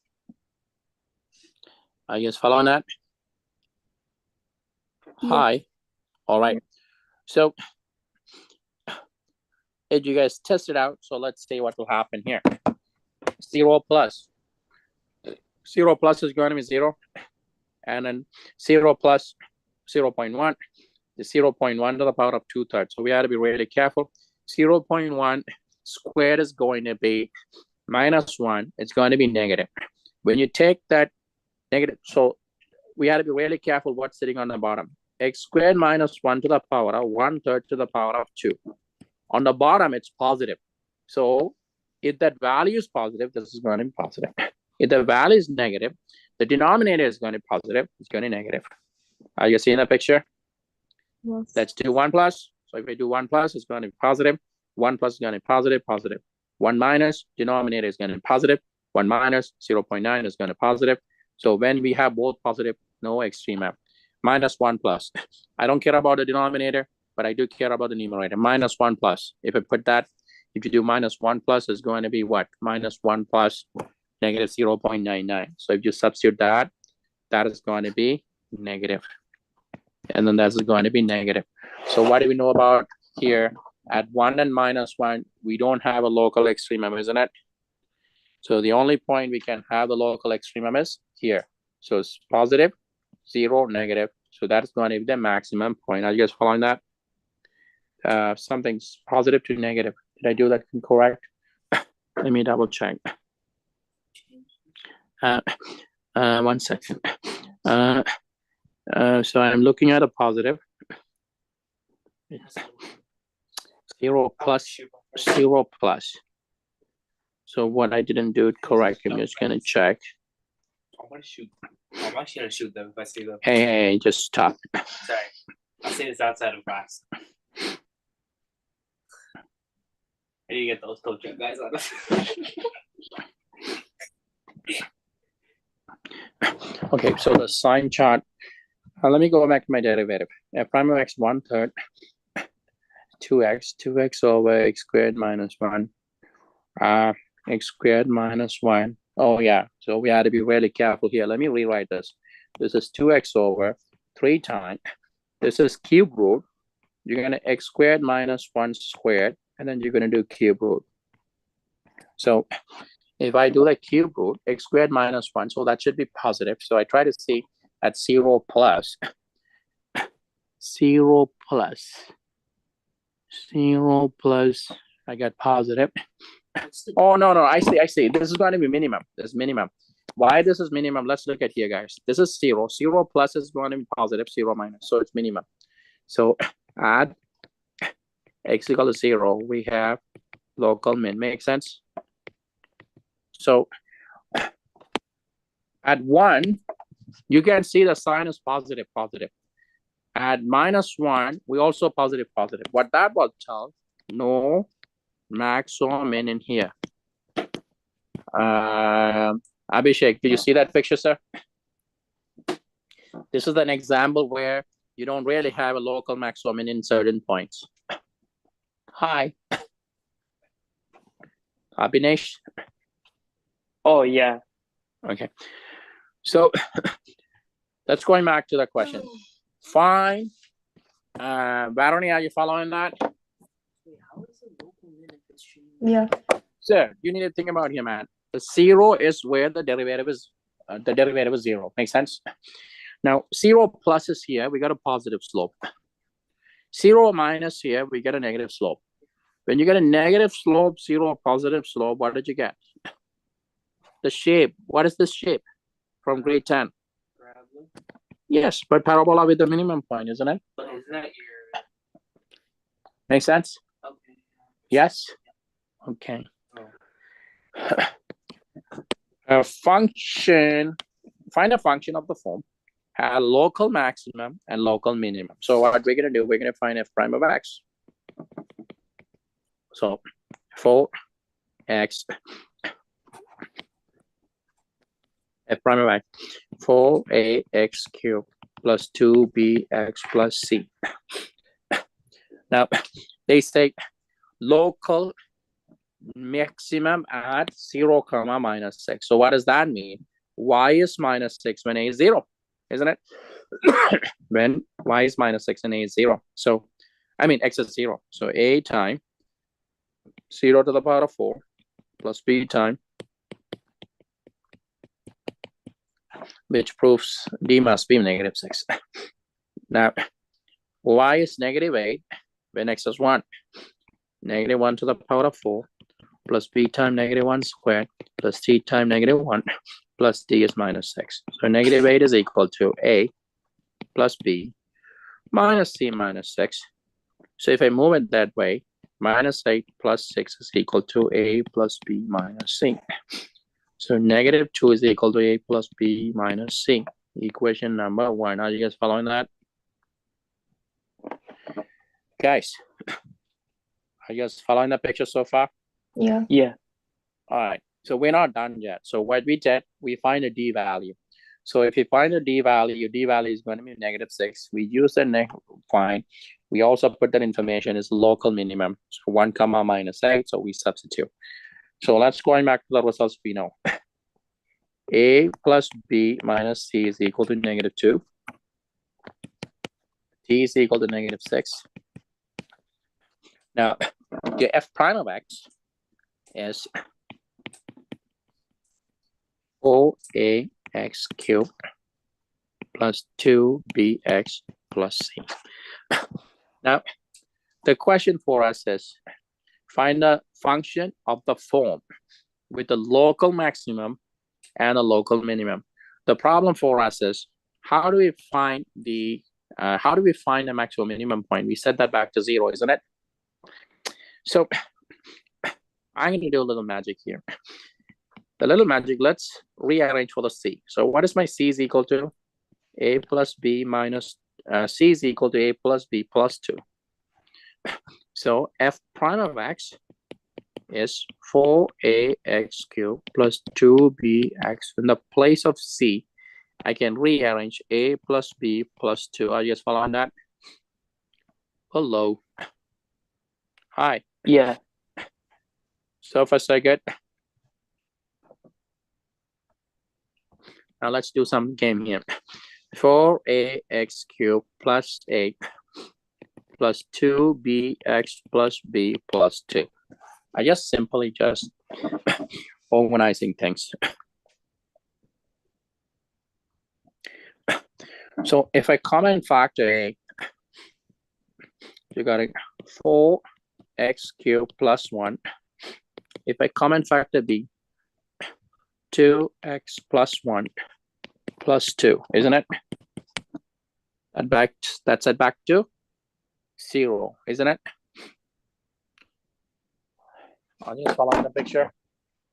Are you guys following that? Yes. Hi. All right. So if you guys test it out, so let's see what will happen here. 0 plus. 0 plus is going to be 0. And then 0 plus 0.1 is 0.1 to the power of 2/3. So we have to be really careful. 0.1 squared is going to be minus 1. It's going to be negative. When you take that negative, so we have to be really careful what's sitting on the bottom. X squared minus 1 to the power of 1/3 to the power of 2. On the bottom, it's positive. So if that value is positive, this is going to be positive. If the value is negative, the denominator is going to be positive, it's going to be negative. Are you seeing the picture? Yes. Let's do 1 plus. So if we do 1 plus, it's going to be positive. 1 plus is going to be positive, positive. 1 minus, denominator is going to be positive. 1 minus, 0.9 is going to be positive. So when we have both positive, no extreme f. Minus 1 plus. I don't care about the denominator, but I do care about the numerator. Minus 1 plus. If I put that, if you do minus 1 plus, it's going to be what? Minus 1 plus negative 0.99. So if you substitute that, that is going to be negative. And then that's going to be negative. So what do we know about here? At 1 and minus 1, we don't have a local extremum, isn't it? So the only point we can have the local extremum is here. So it's positive, 0, negative. So that's going to be the maximum point. Are you guys following that? Something's positive to negative. Did I do that correct? Let me double check. 1 second. So I'm looking at a positive. 0 plus, 0 plus. So what I didn't do it correct, I'm just gonna check. I want to shoot. I'm actually gonna shoot them if I see them. Hey, just stop. Sorry, I'll say this outside of class. I need to get those coaching guys on this. Okay, so the sign chart. Let me go back to my derivative. F prime of x 1/3, 2x over x squared minus 1. X squared minus 1. Oh yeah, so we had to be really careful here. Let me rewrite this. This is 2x over 3 times. This is cube root. You're gonna x squared minus 1 squared, and then you're gonna do cube root. So if I do the cube root, x squared minus 1, so that should be positive. So I try to see at 0 plus 0 plus 0 plus, I got positive. Oh, no, I see. This is going to be minimum. This is minimum. Why this is minimum? Let's look at here, guys. This is 0. 0 plus is going to be positive, 0 minus. So it's minimum. So at x equal to 0, we have local min. Make sense? So at 1, you can see the sign is positive. At -1, we also positive. What that will tell, no max or min in here. Abhishek, did you see that picture, sir? This is an example where you don't really have a local max or min in certain points. Hi. Abhinesh? Oh yeah. Okay. So let's going back to the question. Fine. Varuni, are you following that? Wait, how is the local min if it's changing? Yeah. Sir, you need to think about here, man. The 0 is where the derivative is 0. Make sense? Now, 0 plus is here, we got a positive slope. 0 minus here, we get a negative slope. When you get a negative slope, 0 positive slope, what did you get? The shape. What is this shape from grade 10? Parabola. Yes, but parabola with the minimum point, isn't it? But isn't that your Make sense? okay? Yes? Okay. Oh. A function, find a function of the form, have local maximum and local minimum. So what we're going to do, we're going to find f prime of x. So 4x, f prime of x, 4ax cubed plus 2bx plus c. Now, they say local maximum at 0 comma minus 6. So what does that mean? Y is minus 6 when a is 0, isn't it? When y is minus 6 and a is 0. So, I mean, x is 0. So a time 0 to the power of 4 plus b time, which proves d must be negative 6. Now, y is negative 8 when x is 1. Negative 1 to the power of 4 plus b time negative 1 squared plus c time negative 1 plus d is minus 6. So negative 8 is equal to a plus b minus c minus 6. So if I move it that way, minus 8 plus 6 is equal to a plus b minus c. So negative 2 is equal to a plus b minus c. Equation number 1. Are you guys following that? Guys, are you guys following the picture so far? Yeah. Yeah. All right, so we're not done yet. So what we did, we find a d value. So if you find a d value is going to be negative 6. We use the find. We also put that information is local minimum. So 1 comma minus 8, so we substitute. So let's going back to the results we know. A plus b minus c is equal to negative 2. D is equal to negative 6. Now, the f prime of x is 4ax cubed plus 2bx plus c. Now, the question for us is find a function of the form with the local maximum and a local minimum. The problem for us is how do we find the maximum minimum point? We set that back to 0, isn't it? So I'm going to do a little magic here. The little magic, let's rearrange for the c. So what is my c is equal to? A plus b minus c is equal to a plus b plus 2. So f prime of x is 4ax cubed plus 2bx. In the place of c, I can rearrange a plus b plus 2. Are you guys following that? Hello. Hi. Yeah. So far, so good. Now let's do some game here. 4ax cubed plus 8 plus 2bx plus b plus 2. I just simply organizing things. So if I common factor A, you got it 4x cubed plus 1. If I common factor B, 2x plus 1 plus 2, isn't it? That's at back to 0, isn't it? Are you following the picture?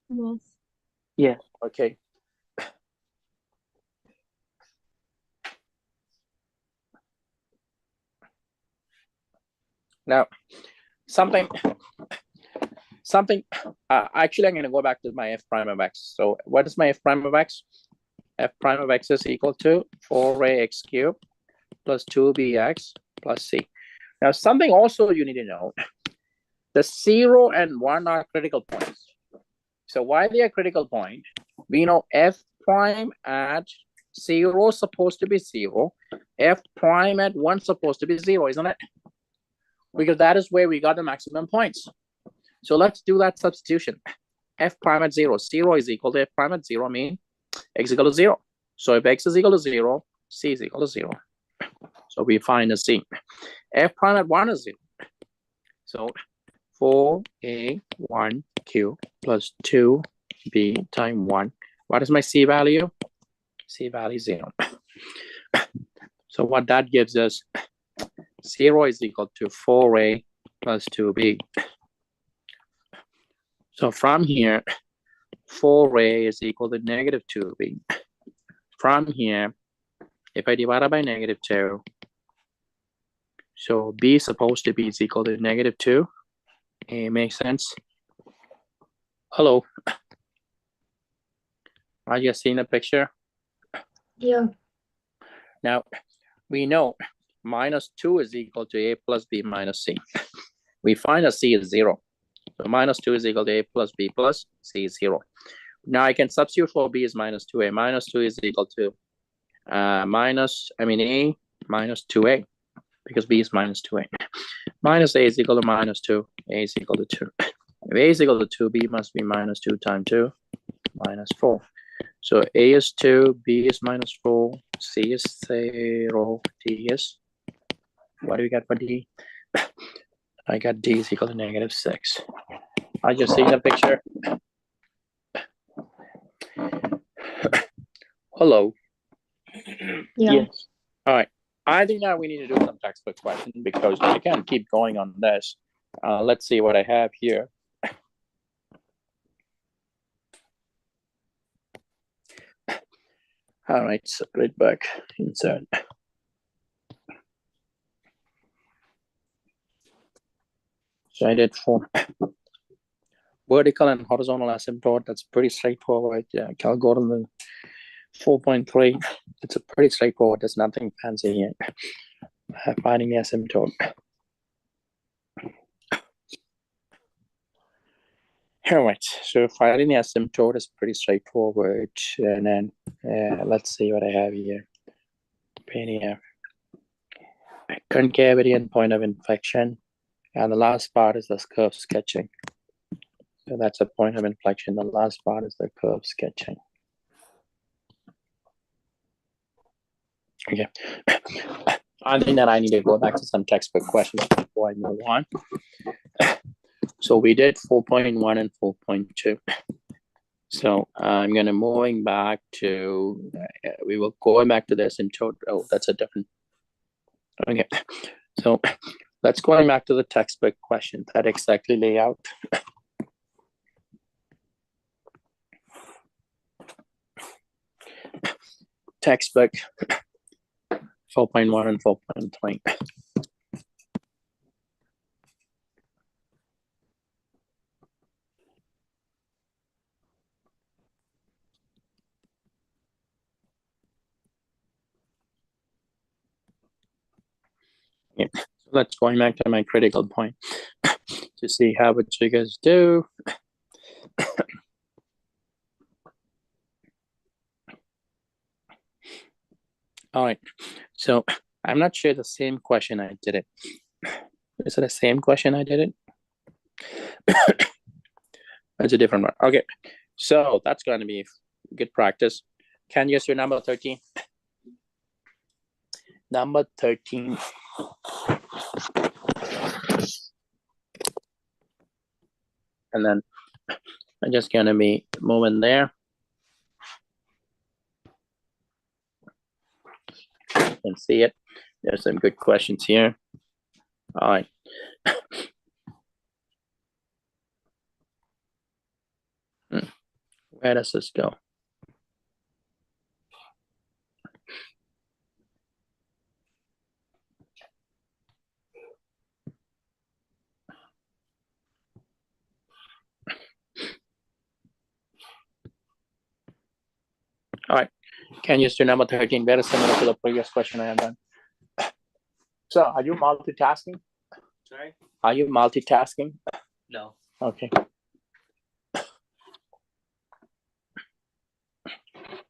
Yes. Yeah. Okay. Now, something, actually, I'm going to go back to my f prime of x. So what is my f prime of x? F prime of x is equal to 4ax cubed plus 2bx plus c. Now, something also you need to know, the 0 and 1 are critical points. So why they are critical point? We know f prime at 0 is supposed to be 0. F prime at 1 is supposed to be 0, isn't it? Because that is where we got the maximum points. So let's do that substitution. F prime at 0. 0 is equal to f prime at 0, mean x is equal to 0. So if x is equal to 0, c is equal to 0. So we find a c. F prime at 1 is 0. So 4a1 cubed plus 2b times 1. What is my c value? C value 0. So what that gives us, 0 is equal to 4a plus 2b. So from here, 4a is equal to negative 2b. From here, if I divide it by negative 2, so b is supposed to be is equal to negative 2. It makes sense? Hello? Are you seeing the picture? Yeah. Now, we know minus 2 is equal to a plus b minus c. We find a c is 0. So minus 2 is equal to a plus b plus c is 0. Now I can substitute for b is minus 2a. Minus 2 is equal to a minus 2a, because b is minus 2a. Minus a is equal to minus 2, a is equal to 2. If a is equal to 2, b must be minus 2 times 2, minus 4. So a is 2, b is minus 4, c is 0, d is, what do we get for d? I got d is equal to negative 6. I just seen the picture. Hello. Yeah. Yes. All right. I think now we need to do some textbook questions because I can't keep going on this. Let's see what I have here. All right, so right back, insert. So I did 4 vertical and horizontal asymptote. That's pretty straightforward. Yeah, I'll go to the 4.3. It's a pretty straightforward. There's nothing fancy here. Finding the asymptote. All right, so finding the asymptote is pretty straightforward. And then let's see what I have here. PDF. Concavity and point of inflection. And the last part is the curve sketching. So that's a point of inflection. The last part is the curve sketching. Okay. I think that I need to go back to some textbook questions before I move on. So we did 4.1 and 4.2. So I'm going to moving back to, we will going back to this in total. Oh, that's a different. Okay. So let's going back to the textbook question that exactly layout. Textbook 4.1 and 4.3. Yeah. So let's going back to my critical point to see how what you guys do. All right, so I'm not sure the same question I did it. Is it the same question I did it? It's a different one. Okay, so that's going to be good practice. Can you use your number 13? Number 13. And then I'm just gonna be moving there. You can see it. There's some good questions here. All right. Where does this go? All right. Can you do number 13? Very similar to the previous question I have done. So are you multitasking? Sorry? Are you multitasking? No. Okay.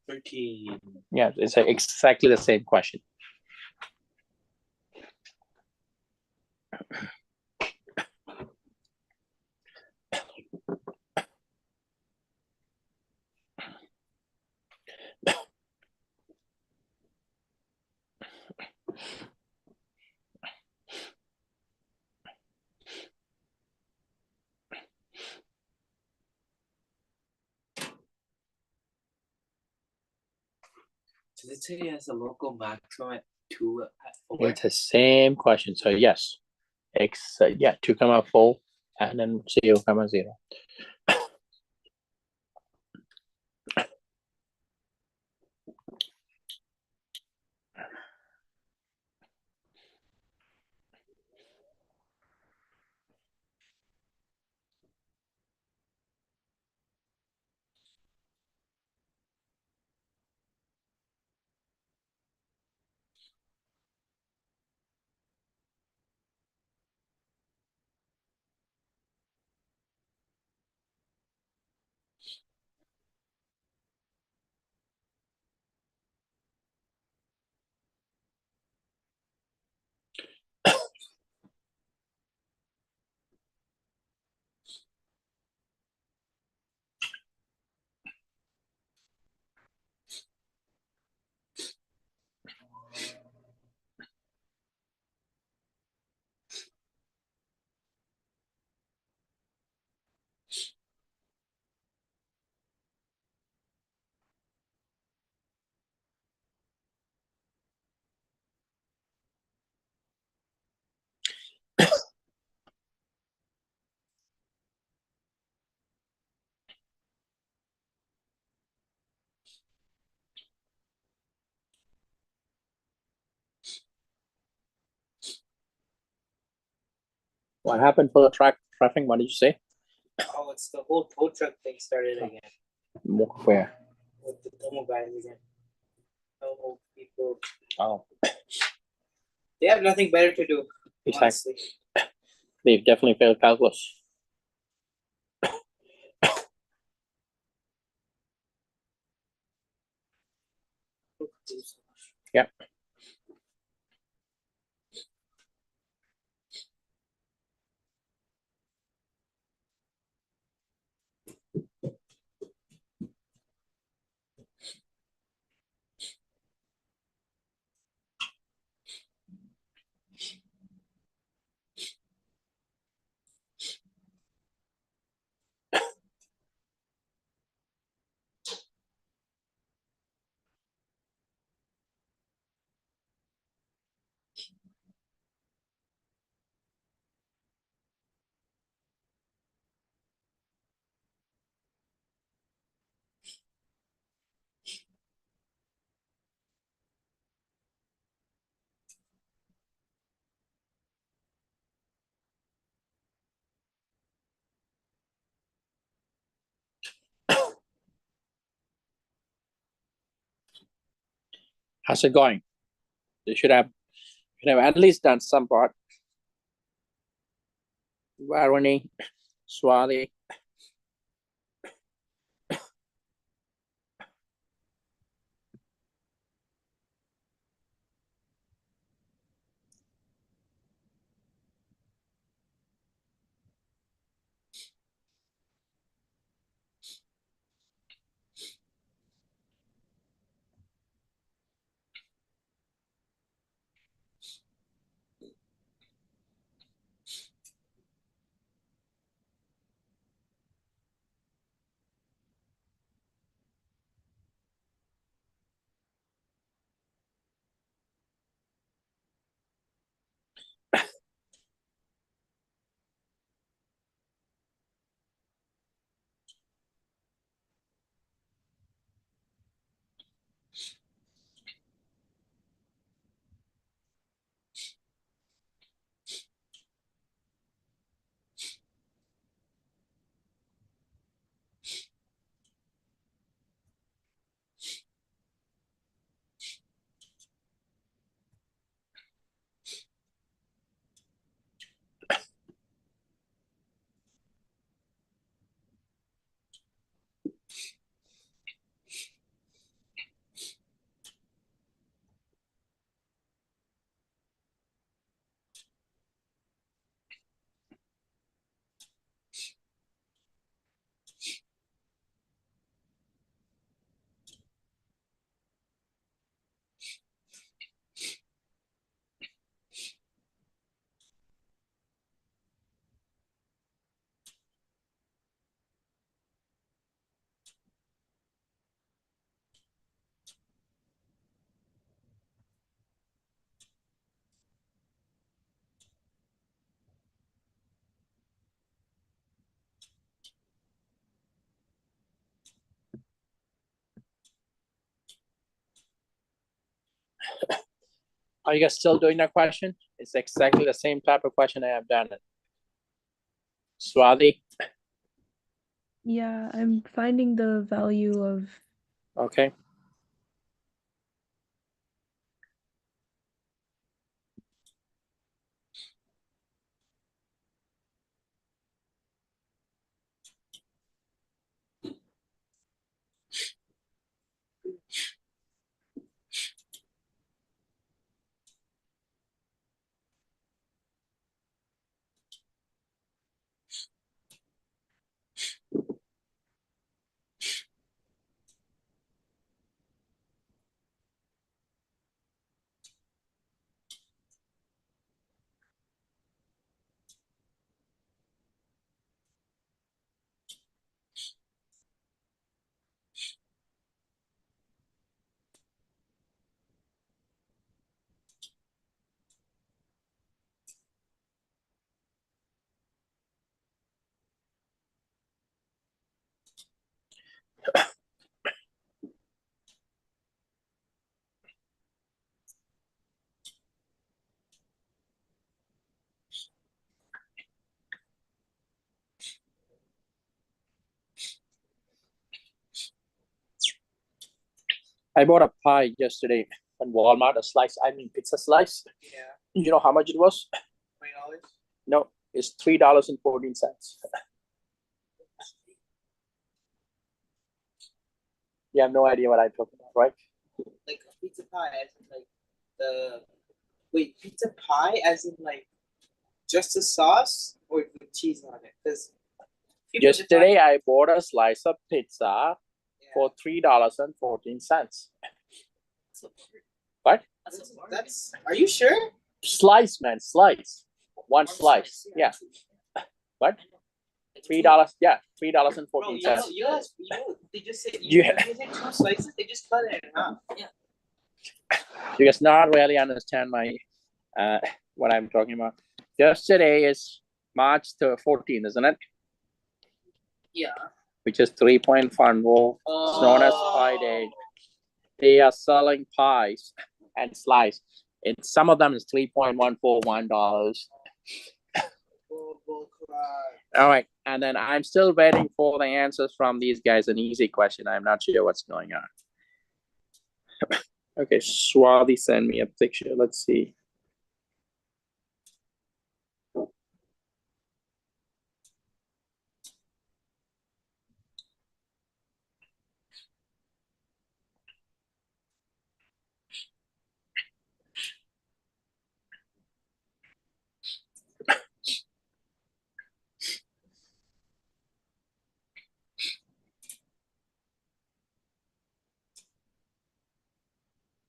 13. Yeah, it's exactly the same question. Does it say it has a local maximum at 2 at 4? It's the same question. So yes, 2,4 and then 0,0. What happened for the traffic? What did you say? Oh, it's the whole tow truck thing started again. Where? With the demo guys again. Oh, people. Oh, They have nothing better to do. exactly. Honestly. They've definitely failed calculus. Yep. How's it going? You should have at least done some part. Varuni, Swati. Are you guys still doing that question? It's exactly the same type of question I have done it. Swati, Yeah, I'm finding the value of okay. I bought a pie yesterday at Walmart, a slice, I mean pizza slice. Yeah. You know how much it was? $20. No, it's $3.14. You have no idea what I'm talking about, right? Like a pizza pie, as in like the pizza pie, as in like just the sauce or with cheese on it? Because Yesterday I bought a slice of pizza for $3.14. What? That's. Are you sure? Slice, man, slice. One slice. Yeah. What? $3. Yeah, $3.14. Bro, you know, they just say Yeah. they say 2 slices. They just cut it in half. Yeah. You guys not really understand my what I'm talking about. Yesterday is March 14th, isn't it? Yeah. Which is 3.1. It's known as Pie Day. They are selling pies and slice. And some of them is $3.141. All right, and then I'm still waiting for the answers from these guys. An easy question. I'm not sure what's going on. Okay, Swati send me a picture. Let's see.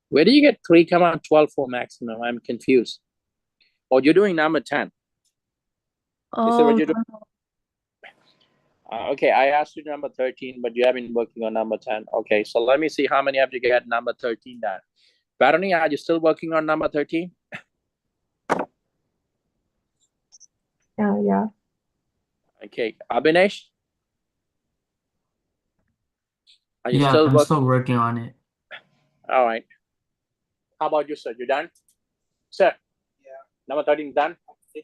Where do you get 3,12 for maximum? I'm confused. Oh, you're doing number 10. Is that what you're doing? Okay, I asked you number 13, but you have been working on number 10. Okay, so let me see how many have you got number 13 done. Barony, are you still working on number 13? Yeah. Okay, Abhinesh? Are you Yeah, still I'm working? still working on it. All right. How about you, sir? You done? Sir? Yeah. Number 13 done? 50%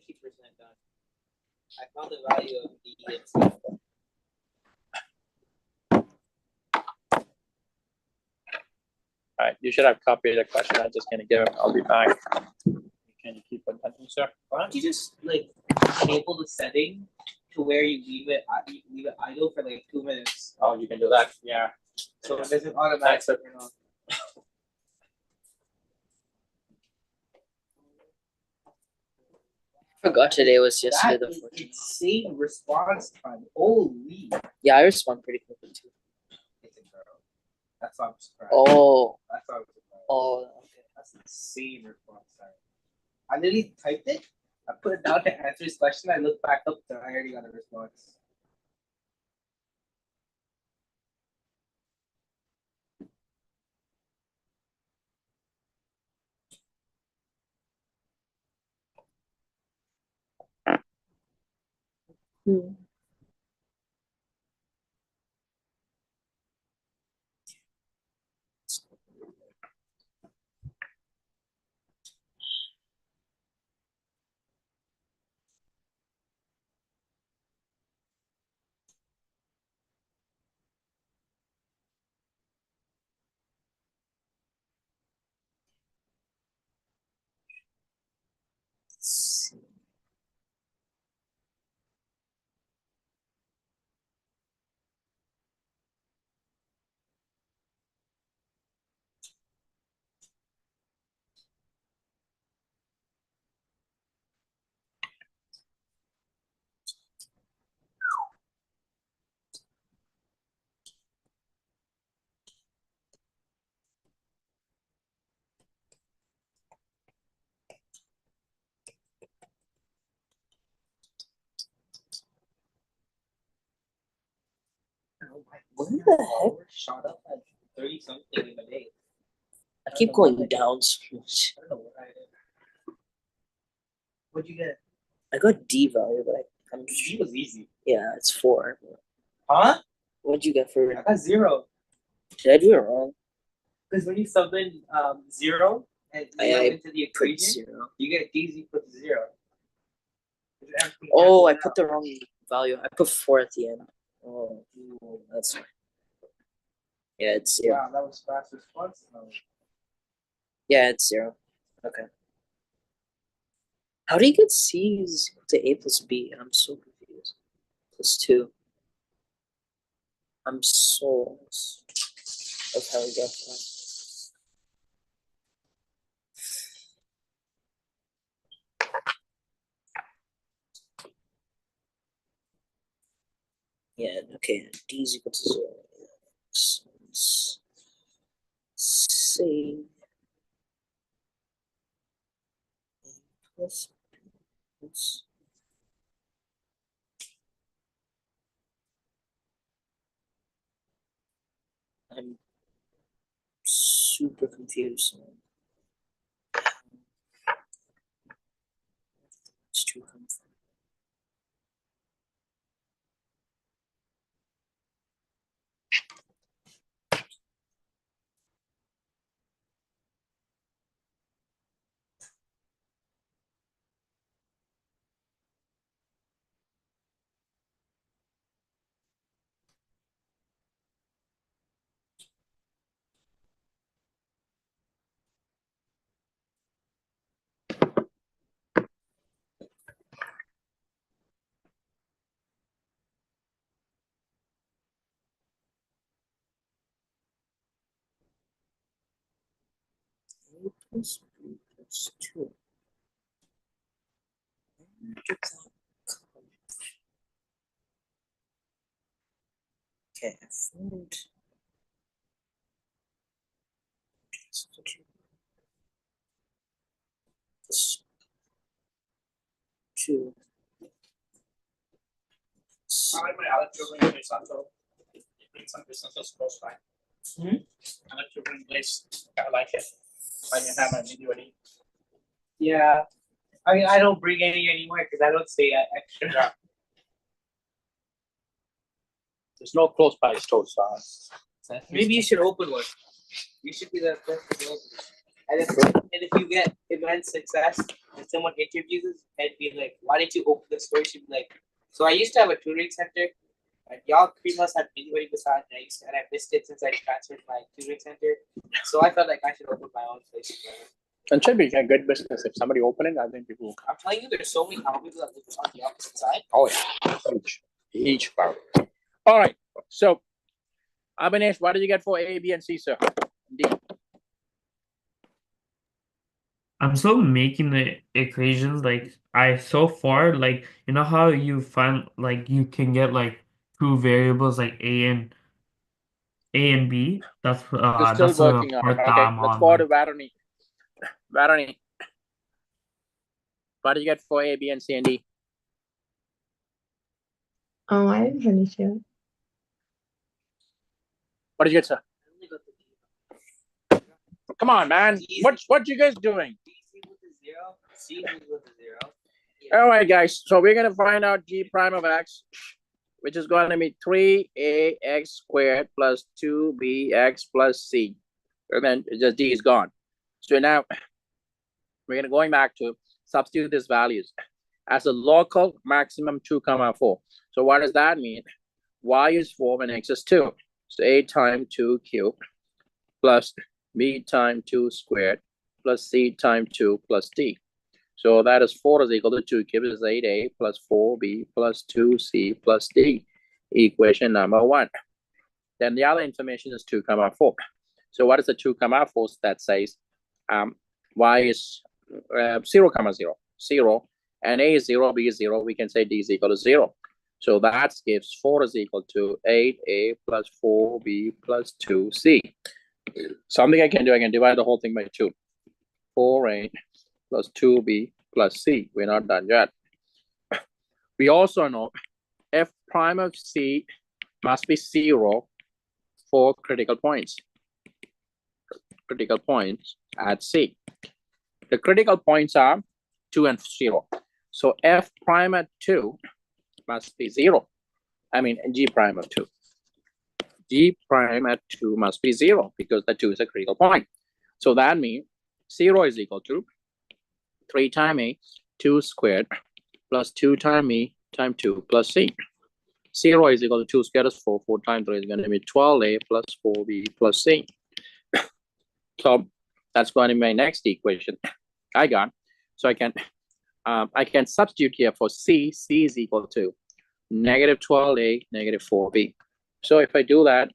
done. I found the value of D and C. All right, you should have copied the question. I'm just gonna give him. I'll be back. Can you keep on touching, sir? Why don't you just like enable the setting to where you leave it idle for like 2 minutes? Oh, you can do that. Yeah. So it doesn't automatically turn on. Forgot today was yesterday That the is 14th. insane response time. Holy. Yeah, I respond pretty quickly too. It's a girl. That's why I'm surprised. Oh, That's why I'm surprised. oh, okay. That's insane response time. I literally typed it. I put it down to answer his question. I looked back up there. I already got a response. What the heck? Shot up at 30 something in a day. I keep going down so much. I don't know what I did. What'd you get? I got D value, but I'm just She was easy. yeah, it's 4. Huh? What'd you get I for? got 0. Did I do it wrong? Because when you sub in 0 and I into the Put equation, 0. you get D is equal to 0. Oh, I put the wrong value. I put 4 at the end. Oh, that's fine. Yeah, it's 0. Wow, that was fast response. Yeah, it's 0. Okay. How do you get C is equal to A plus B? I'm so confused. Plus 2. I'm so lost of how we got that. Yeah, okay. D is equal to 0. C plus B plus I'm super confused. It's too confusing. A plus B plus 2. Where did that come? Okay, I found this 2. I like my Alex Jordan place Santo. Santo's close by. Alex Jordan place. I like it. I can have my video ready. Yeah. I mean, I don't bring any anymore because I don't stay at extra. Yeah. There's no close by stores. Maybe you should open one. You should be the first to open it. And if you get immense success and someone interviews us and be like, why didn't you open the store? You should be like, so I used to have a tutoring center. And y'all pretty much had anybody besides nice, and I missed it since I transferred my tutoring center. So I felt like I should open my own place. And should be a good business. If somebody opening, I think people will come. I'm telling you, there's so many houses that live on the opposite side. Oh yeah, huge power. All right, so Abhinesh, what did you get for A, B, and C, sir? D. I'm still making the equations like so far like you know how you find like you can get like two variables like A and B. That's You're still that's the working on it. part that Okay, I'm let's on. go to Like, Varuni. Varuni. What did you get for A, B, and C, and D? Oh, I didn't finish it. What did you get, sir? I only got the D. Come on, man. What you guys doing? D is equal to 0. C is equal to 0. All right, guys. So we're gonna find out G prime of X, which is going to be 3ax squared plus 2bx plus c. And then just D is gone. So now we're gonna going back to substitute these values as a local maximum 2, 4. So what does that mean? Y is 4 and X is 2. So A times 2 cubed plus B times 2 squared plus C times 2 plus D. So that is 4 is equal to 2 cubed is 8A plus 4B plus 2C plus D. Equation number 1. Then the other information is 2, 4. So what is the 2, 4 that says Y is 0, 0, and A is 0, B is 0. We can say D is equal to 0. So that gives 4 is equal to 8A plus 4B plus 2C. Something I can do, I can divide the whole thing by 2. 4A plus 2B plus C. We're not done yet. We also know F prime of C must be 0 for critical points. Critical points at C. The critical points are 2 and 0. So F prime at 2 must be 0. I mean, G prime of 2. G prime at 2 must be 0 because the 2 is a critical point. So that means 0 is equal to 3 times A, 2 squared, plus 2 times E times 2 plus C. 0 is equal to 2 squared is 4. 4 times 3 is going to be 12A plus 4B plus C. So that's going to be my next equation I got. So I can substitute here for C. C is equal to negative 12A, negative 4B. So if I do that,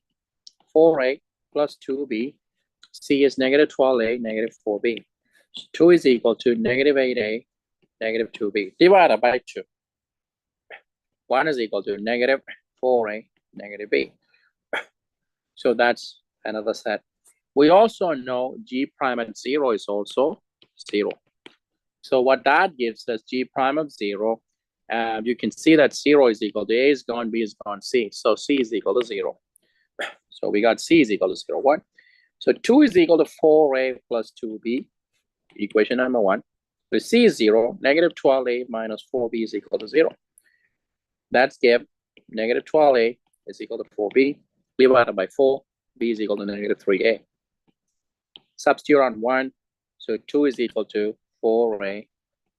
4A plus 2B, C is negative 12A, negative 4B. So 2 is equal to negative 8A, negative 2B, divided by 2. 1 is equal to negative 4A, negative B. So that's another set. We also know G prime at 0 is also 0. So what that gives us G prime of 0, you can see that 0 is equal to A is gone, B is gone, C. So C is equal to 0. So we got C is equal to 0. What? So 2 is equal to 4A plus 2B, equation number 1. So C is 0, negative 12A minus 4B is equal to 0. That's give negative 12A is equal to 4B, divided by 4, B is equal to negative 3A. Substitute on 1, so 2 is equal to 4A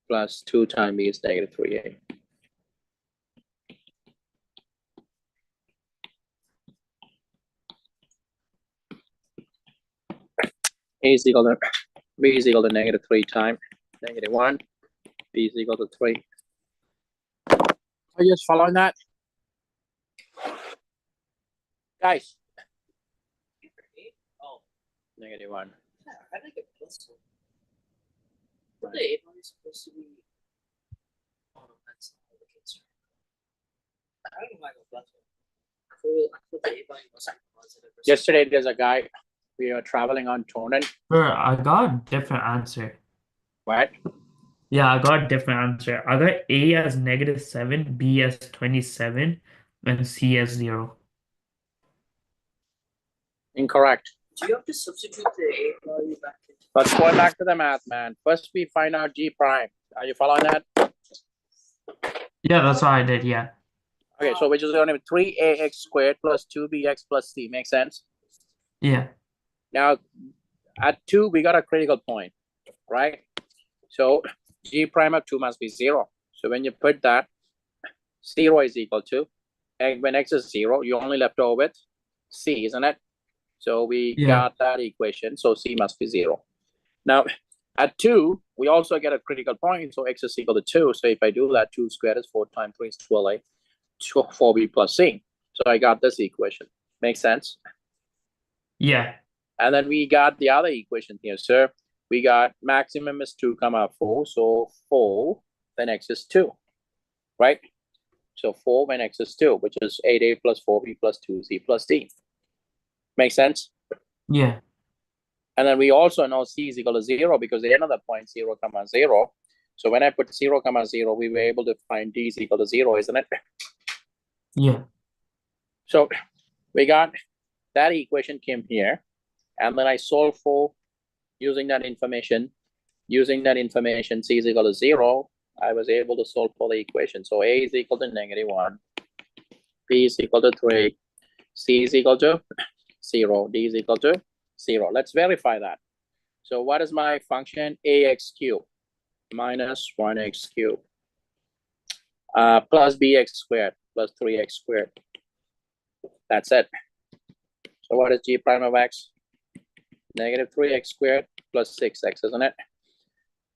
plus 2 times B is negative 3A. A is equal to B is equal to negative 3 times negative 1. B is equal to 3. Are you just following that? Guys. Oh, Negative 1. yeah, I think a plus 1. What the 8 is supposed to be? Oh, no, that's not the case. I don't know why I got plus 1. I thought the 8 was positive. Yesterday, there's a guy, we were traveling on Tonan, sure, I got a different answer. right? Yeah, I got a different answer. I got A as negative 7, B as 27, and C as 0. Incorrect. Do you have to substitute the 8 value back in? Let's go back to the math, man. First, we find out G prime. Are you following that? Yeah, that's what I did, yeah. Okay, so which is going to be 3ax squared plus 2bx plus c. Makes sense? Yeah. Now, at 2, we got a critical point, right? So G prime of 2 must be 0. So when you put that, 0 is equal to, and when x is 0, you only left over with c, isn't it? So we got that equation, so c must be 0. Now, at 2, we also get a critical point, so x is equal to 2. So if I do that, 2 squared is 4 times 3 is 12a, 4b plus c. So I got this equation. Makes sense? Yeah. And then we got the other equation here, sir. We got maximum is 2 comma 4. So 4 then x is 2, right? So 4 when x is 2, which is 8a plus 4b plus 2c plus d. Make sense? Yeah. And then we also know c is equal to 0 because the end of the point 0 comma 0. So when I put 0 comma 0, we were able to find d is equal to 0, isn't it? Yeah. So we got that equation came here. And then I solve for using that information. Using that information, c is equal to 0. I was able to solve for the equation. So a is equal to -1, b is equal to 3, c is equal to 0, d is equal to 0. Let's verify that. So what is my function? Ax cubed minus 1x cubed plus bx squared plus 3x squared. That's it. So what is g prime of x? -3x squared plus 6x, isn't it?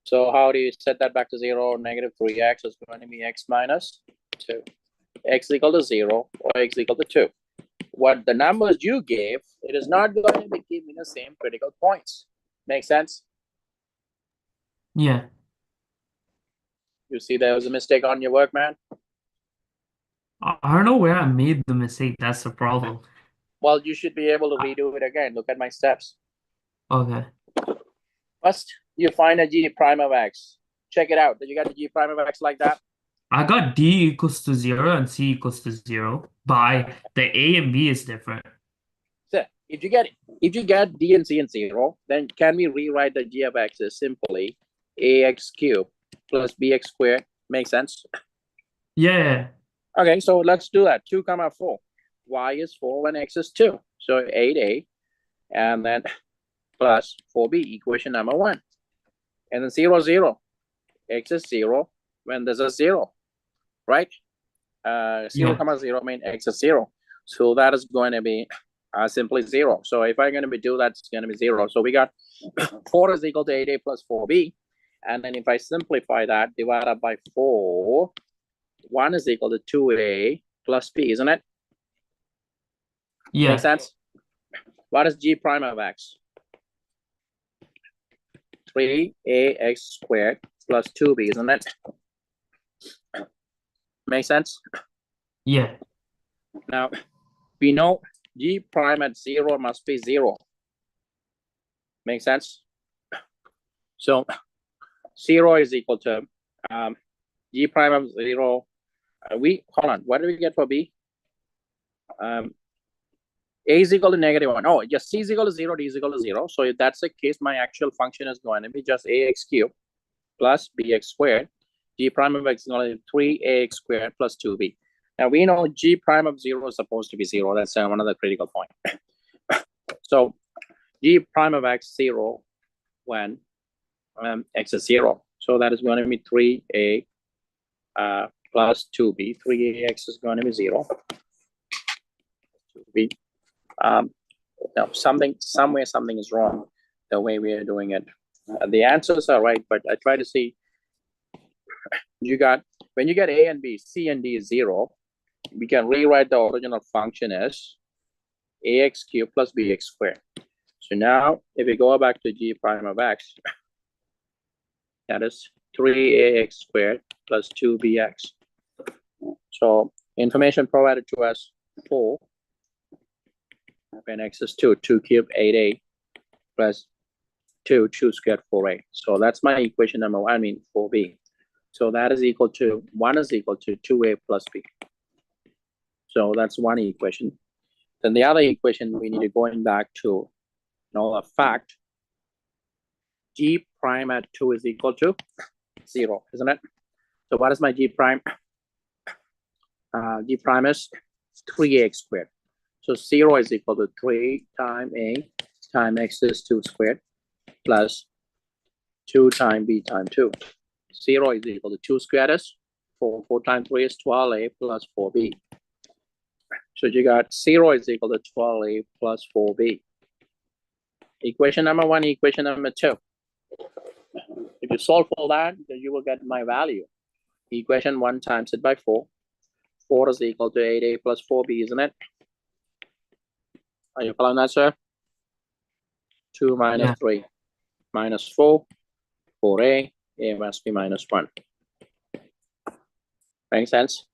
So how do you set that back to 0? -3x is going to be x minus 2. X equal to 0 or x equal to 2. What the numbers you gave, it is not going to be giving the same critical points. Make sense? Yeah. You see there was a mistake on your work, man? I don't know where I made the mistake. That's the problem. Well, you should be able to redo it again. Look at my steps. Okay. First, you find a g prime of x. Check it out. Did you get the g prime of x like that? I got D equals to 0 and C equals to 0. But the A and B is different. So if you get d and c and 0, then can we rewrite the g of x as simply ax cubed plus bx squared? Make sense? Yeah. Okay, so let's do that. 2 comma 4. Y is 4 when x is 2. So 8a and then plus 4b, equation number 1. And then 0, 0. X is 0 when there's a 0, right? 0 Yeah. comma 0 means x is 0. So that is going to be simply 0. So if I'm going to do that, it's going to be 0. So we got 4 is equal to 8a plus 4b. And then if I simplify that, divided by 4, 1 is equal to 2a plus b, isn't it? Yeah. Make sense? What is g prime of x? 3ax squared plus 2b, isn't it? Make sense? Yeah. Now, we know g prime at 0 must be 0. Make sense? So 0 is equal to g prime of 0. Hold on. What do we get for b? A is equal to -1. Oh, just c is equal to 0, d is equal to 0. So if that's the case, my actual function is going to be just ax cubed plus bx squared. G prime of x is going to be 3ax squared plus 2b. Now we know g prime of 0 is supposed to be 0. That's another critical point. So g prime of x 0 when x is 0. So that is going to be 3a plus 2b. 3ax is going to be 0. 2b. Now somewhere something is wrong the way we are doing it. The answers are right, but I try to see. When you get a and b, c and d is 0, we can rewrite the original function as ax cubed plus bx squared. So now if we go back to g prime of x, that is 3ax squared plus 2bx. So information provided to us 4 when x is 2 cubed 8a plus 2 squared 4a. So that's my equation number 1, 4b. So that is equal to 1 is equal to 2a plus b. So that's one equation. Then the other equation we need to going back to a fact. G prime at 2 is equal to 0, isn't it? So what is my g prime? G prime is 3ax squared. So 0 is equal to 3 times a times x is 2 squared plus 2 times b times 2. 0 is equal to 2 squared is 4. 4 times 3 is 12a plus 4b. So you got 0 is equal to 12a plus 4b. Equation number 1, equation number 2. If you solve for that, then you will get my value. Equation 1 times it by 4. 4 is equal to 8a plus 4b, isn't it? Are you following that, sir? 2 minus Yeah. 3 minus 4, 4a, a must be minus 1. Make sense?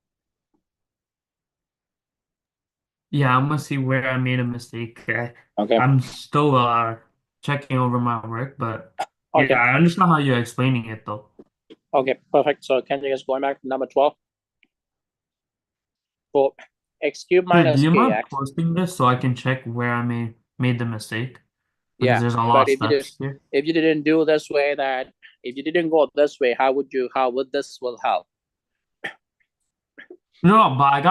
Yeah, I'm gonna see where I made a mistake. Okay. I'm still checking over my work, but Okay. yeah, I understand how you're explaining it though. Okay, perfect. So can you just go back to number 12? For x cubed Sir, do minus you mind kx. posting this so I can check where I made the mistake? Because Yeah, there's a lot but of steps here. if you didn't do this way, that if you didn't go this way, how would this will help? No, but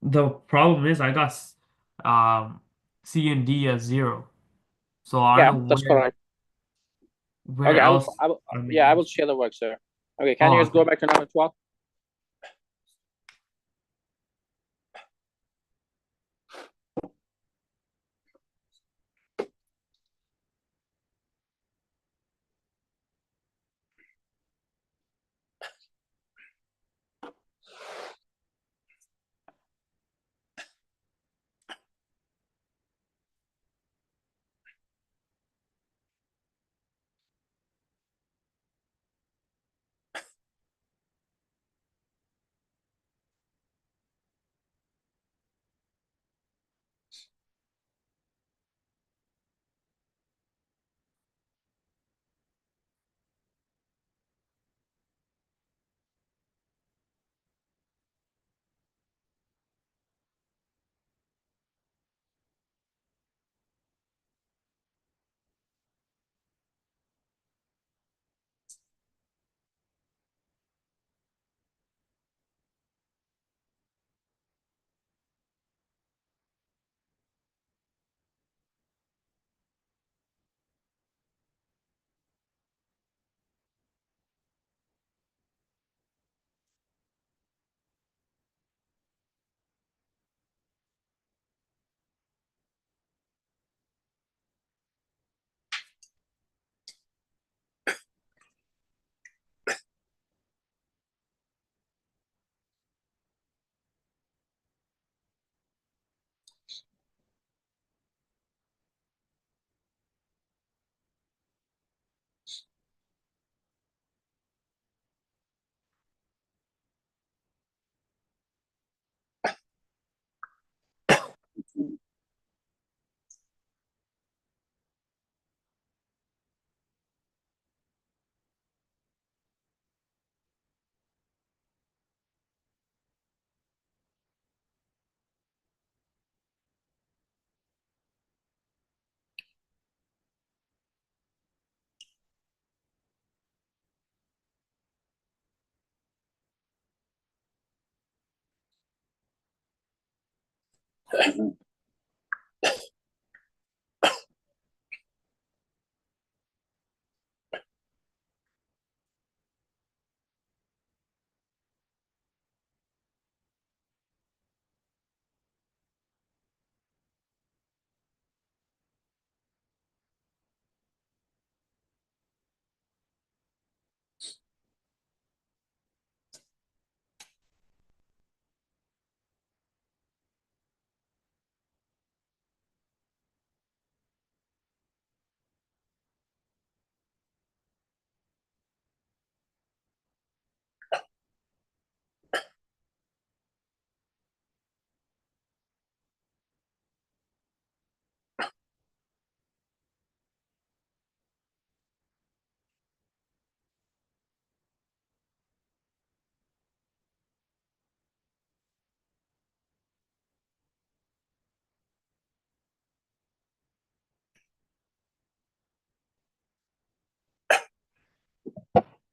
the problem is I got C and D as 0. So I Yeah, don't know that's correct. where Okay, else I will I made yeah, I the will mistake. share the work, sir. Okay, can you Oh, just go okay. back to number 12?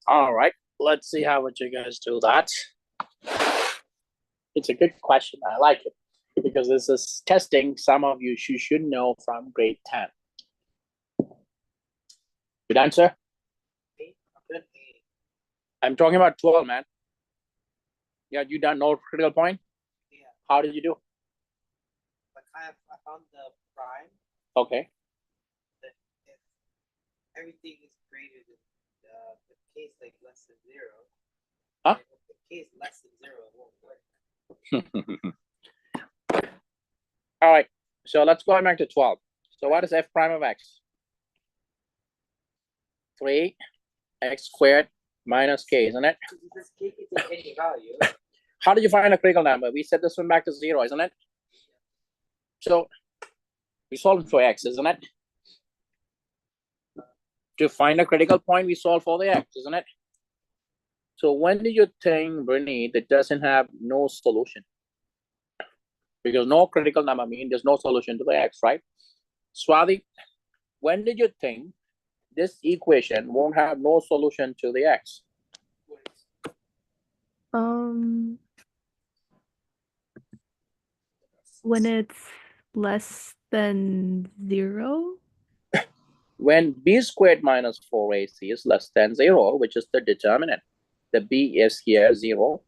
All right, let's see how would you guys do that. It's a good question. I like it because this is testing some of you should know from grade 10. Good answer? Good. I'm talking about 12, man. Yeah, you done no critical point? Yeah. How did you do? I found the prime Okay. that if everything is greater than the case like less than 0. Huh? If the case less than 0, it won't work. All right. So let's go back to 12. So what is f prime of x? 3 x squared minus k, isn't it? This k can take any value. How did you find a critical number? We set this one back to 0, isn't it? So we solve for x, isn't it? To find a critical point, we solve for the x, isn't it? So when do you think, Brittany, that doesn't have no solution? Because no critical number means there's no solution to the x, right? Swati, when did you think this equation won't have no solution to the x? When it's less than 0. When b squared minus 4ac is less than 0, which is the determinant. The b is here 0,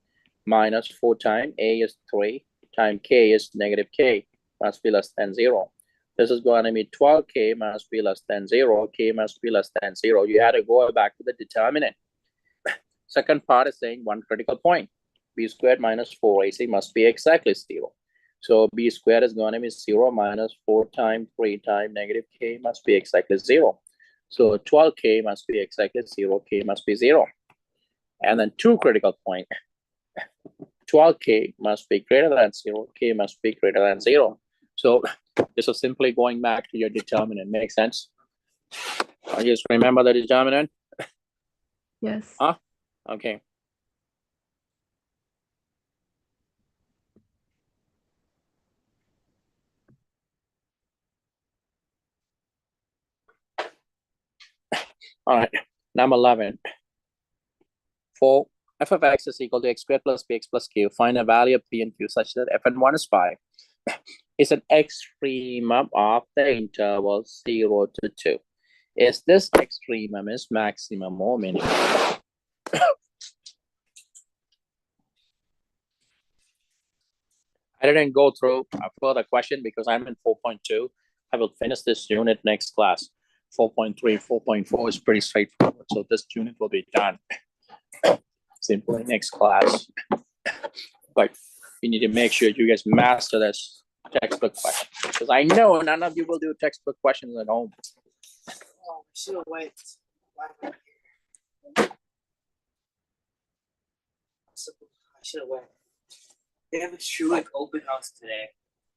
minus 4 times a is 3, times k is negative k, must be less than 0. This is going to be 12k must be less than 0, k must be less than 0. You had to go back to the determinant. Second part is saying one critical point. B squared minus 4ac must be exactly 0. So b squared is going to be 0 minus 4 times 3 times negative k must be exactly 0. So 12k must be exactly 0, k must be 0. And then two critical point. 12k must be greater than 0, k must be greater than 0. So this is simply going back to your determinant. Makes sense? Just remember the determinant? Yes. Okay. All right, number 11. For f of x is equal to x squared plus bx plus q, find a value of p and q such that f and 1 is 5. Is an extremum of the interval 0 to 2. Is this extremum is maximum or minimum? I didn't go through a further question because I'm in 4.2. I will finish this unit next class. 4.3, 4.4 is pretty straightforward. So this unit will be done simply next class. But you need to make sure you guys master this textbook question because I know none of you will do textbook questions at home. Oh, I should have went. I should have went. They have a Schulich open house today.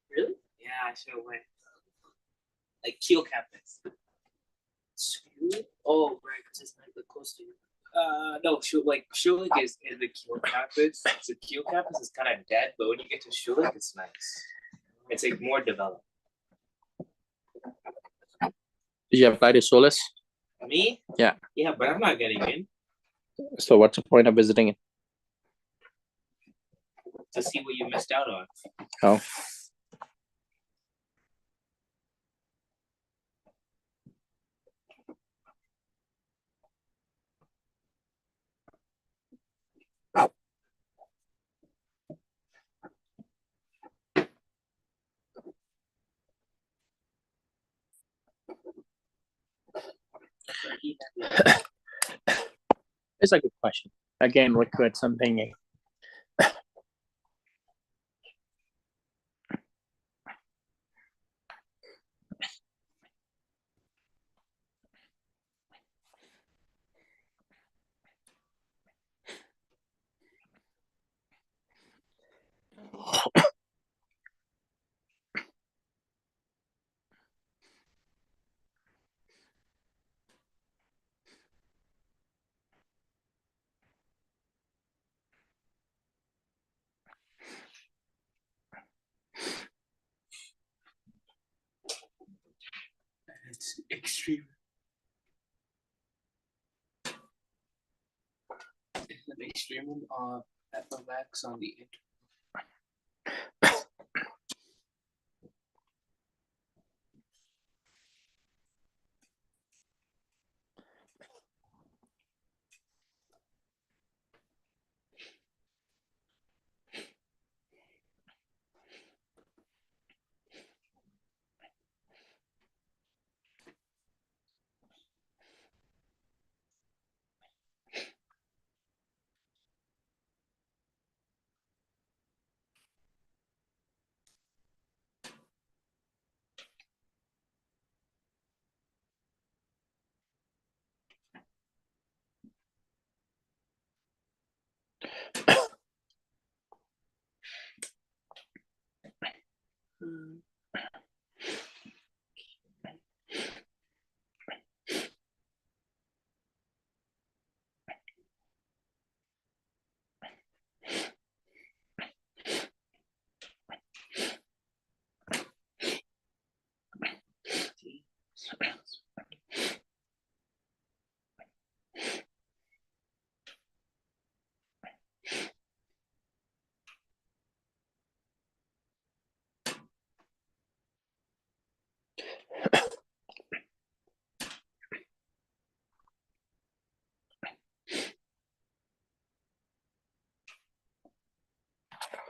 Really? Yeah, I should have went. Like Kiel campus. Schulich? Oh, right, because it's not the close to you. No, Schulich is in the Kiel campus. So Kiel campus is kind of dead, but when you get to Schulich, it's nice. It's like more developed. Did you apply to Solis? Me? Yeah. Yeah, but I'm not getting in So what's the point of visiting it? to see what you missed out on. Oh. It's a good question. Again, record something. It's extreme. It's an extremum of f of x on the interval.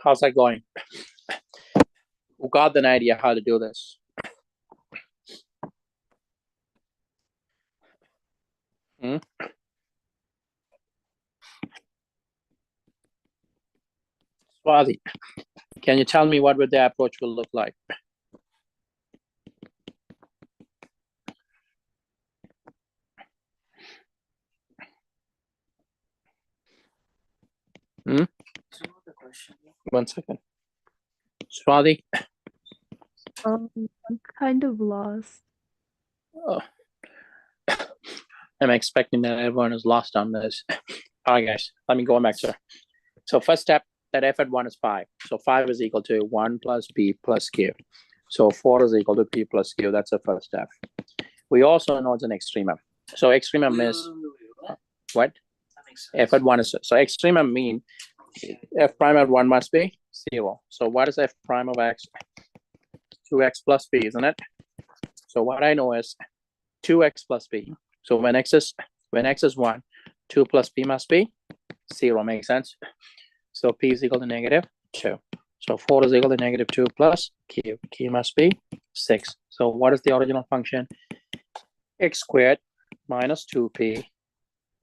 How's that going? Who got an idea how to do this? Swazi, can you tell me what would the approach will look like? One second. Swazi? I'm kind of lost. Oh. I'm expecting that everyone is lost on this. All right, guys, let me go back, sir. So first step, that f at 1 is 5. So 5 is equal to 1 plus p plus q. So 4 is equal to p plus q. That's the first step. We also know it's an extremum. So extremum is what? F at 1 is so extremum mean f prime at 1 must be 0. So what is f prime of x? 2x plus b, isn't it? So what I know is 2x plus b. So when x is 1, 2 plus p must be 0. Makes sense? So p is equal to -2. So 4 is equal to -2 plus q. Q must be 6. So what is the original function? X squared minus 2p,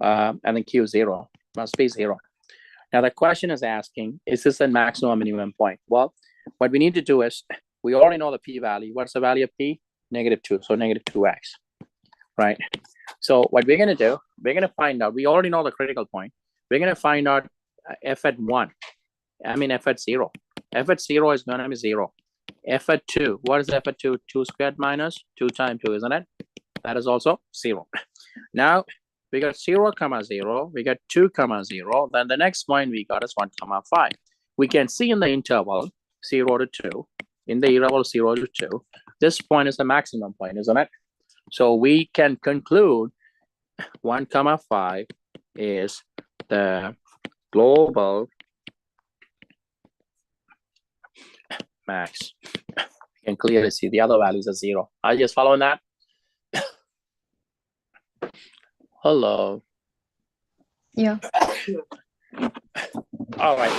and then q 0 must be 0. Now the question is asking, is this a maximum minimum point? Well, what we need to do is, we already know the p value. What's the value of p? -2, so -2x, right? So what we're going to do, we're going to find out, we already know the critical point. We're going to find out f at 1. I mean f at 0. F at 0 is going to be 0. F at 2, what is f at 2? 2 squared minus 2 times 2, isn't it? That is also 0. Now, we got 0, 0. We got 2, 0. Then the next point we got is 1, 5. We can see in the interval 0 to 2. In the interval 0 to 2, this point is the maximum point, isn't it? So we can conclude 1, 5 is the global max. You can clearly see the other values are 0. Are you just following that? Hello. Yeah. All right.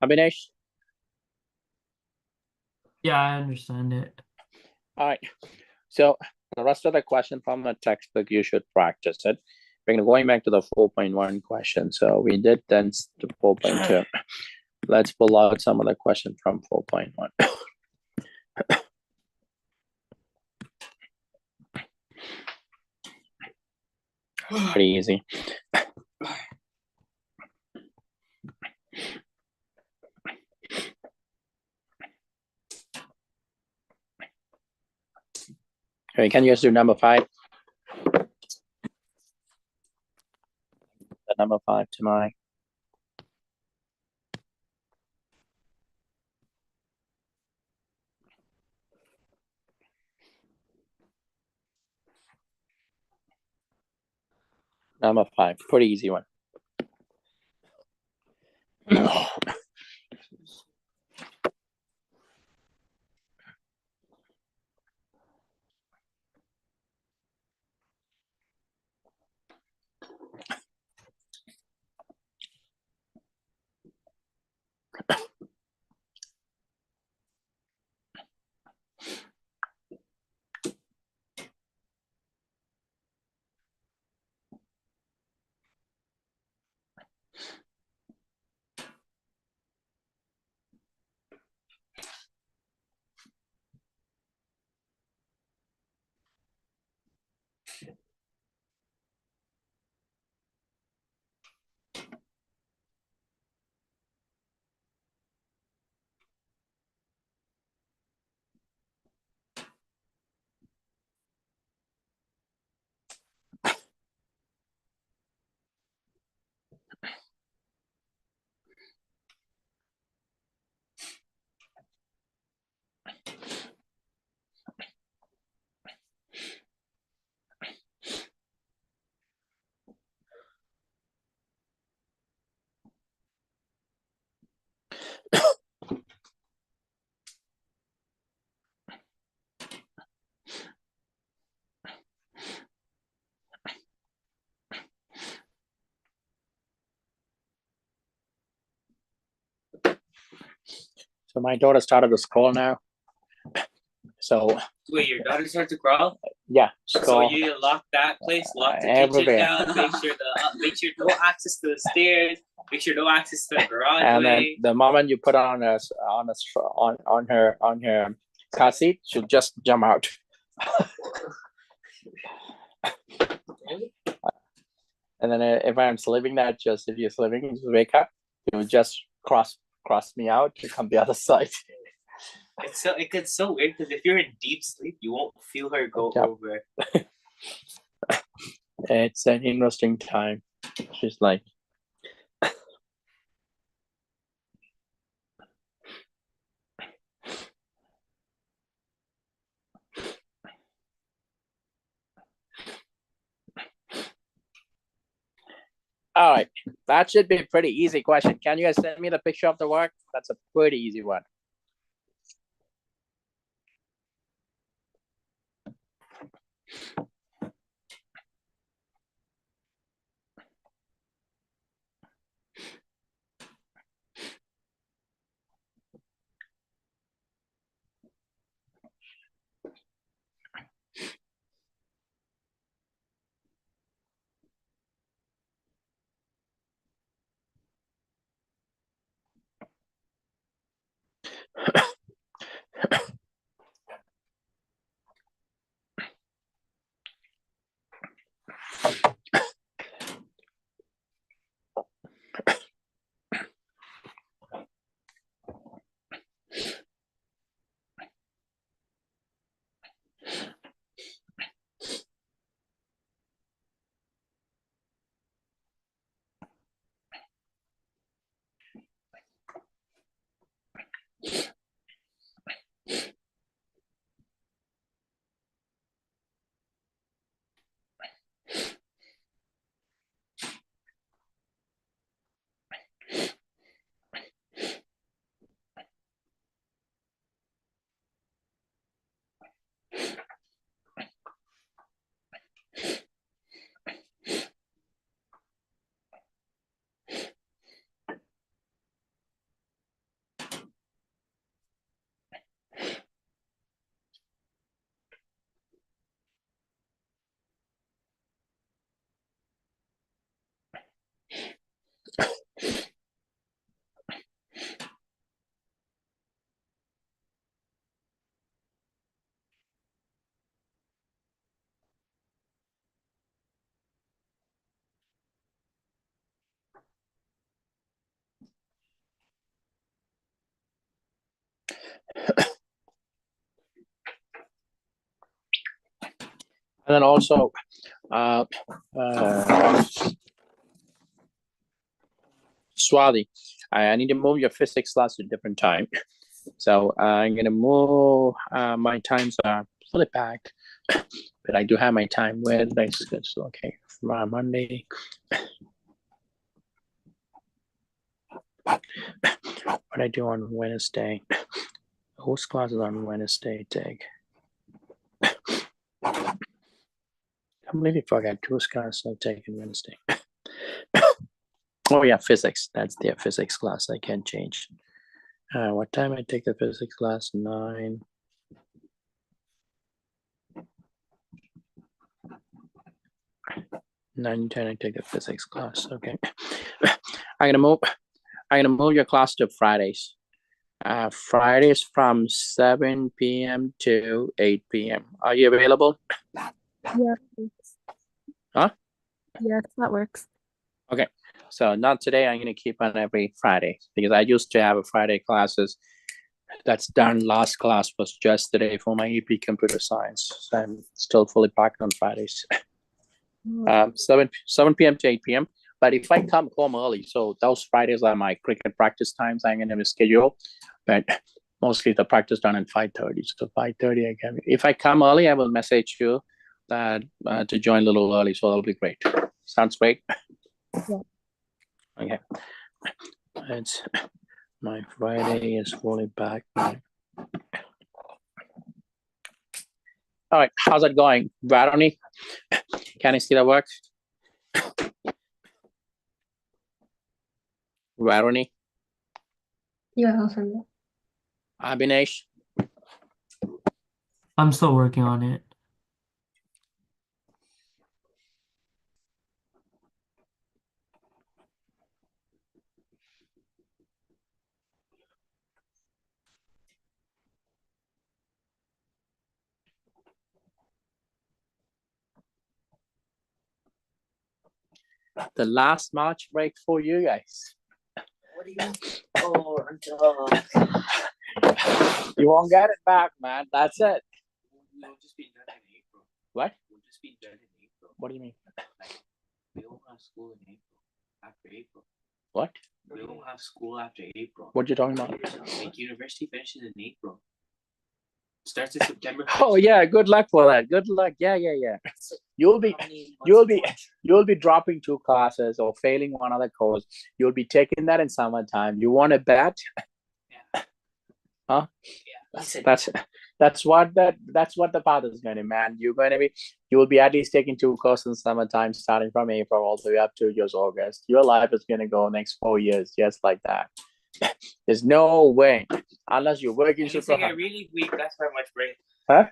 Abhinesh? Yeah, I understand it. All right. So the rest of the question from the textbook, you should practice it. We're going back to the 4.1 question. So we did then to 4.2. Let's pull out some of the question from 4.1. Pretty easy. Okay, can you just do number 5? The number 5 to my. Number 5, pretty easy one. So my daughter started to school now. So Wait, your daughter started to crawl? yeah, So school. you lock that place, lock the Everywhere. kitchen down, make sure no access to the stairs, make sure no access to the garage And then way. the moment you put on her car seat, she'll just jump out. And then if I'm sleeping, if you're sleeping, you just wake up, you just cross me out to come the other side. It gets so weird because if you're in deep sleep, you won't feel her go Yep. over. It's an interesting time. She's like, all right, that should be a pretty easy question. Can you guys send me the picture of the work? That's a pretty easy one. And then also, Swati, I need to move your physics class to a different time. So I'm gonna move. My times are fully packed, but I do have my time with my schedule. Okay, from Monday. What I do on Wednesday? Whose class is on Wednesday? Take. I completely forgot whose class I take on Wednesday. Oh yeah, physics. That's their physics class. I can't change. What time I take the physics class? 9. 9:10. I take the physics class. Okay. I'm gonna move your class to Fridays. Fridays from 7 p.m. to 8 p.m. Are you available? Yeah. Huh? Yes, that works. Okay. So not today. I'm gonna keep on every Friday because I used to have a Friday classes. That's done. Last class was just today for my EP computer science. So I'm still fully packed on Fridays. 7 p.m. to 8 p.m. But if I come home early, so those Fridays are my cricket practice times. I'm gonna schedule, but mostly the practice done at 5:30. So 5:30 I can. If I come early, I will message you that to join a little early. So that'll be great. Sounds great. Yeah. Okay. It's my Friday is fully packed. All right, how's it going, Varoni? Can you see the work? Varoni? Yeah, I'll send it. Abhinesh. I'm still working on it. The last March break for you guys. What do you mean? Oh, until You won't get it back, man. That's it. We'll just be done in April. What? We'll just be done in April. What do you mean? We won't have school in April. After April. What? We won't have school after April. What you talking about? Like university finishes in April. Starts in September. Oh yeah, good luck for that. Good luck. Yeah. You'll be how many months you'll be before? you'll be dropping 2 classes or failing one other course. You'll be taking that in summertime. You want to bet? Yeah. Huh? Yeah. Listen, That's what the path is going to, man. You will be at least taking 2 courses in summertime, starting from April all the way up to just August. Your life is going to go next 4 years just like that. There's no way unless you're working And you super take a hard. reading week, that's my much break. Huh?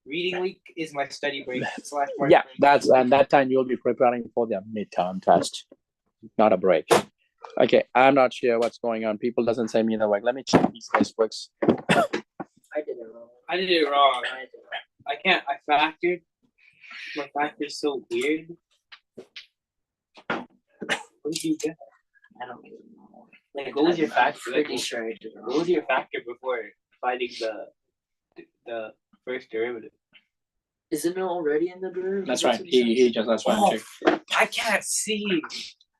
Reading week is my study break. It's last March Yeah, break. and that time you'll be preparing for the midterm test, not a break. Okay, I'm not sure what's going on. People doesn't say me the work. Let me check these guys' works. I did it wrong. I did it wrong. I did it wrong. I can't. I factored. My factor's so weird. What did you get? I don't even know. Like, what was your factor? Pretty sure I did it What wrong. was your factor before finding the first derivative? Isn't it already in the derivative? That's right. what he He just that's why I'm Oh. checking. I can't see.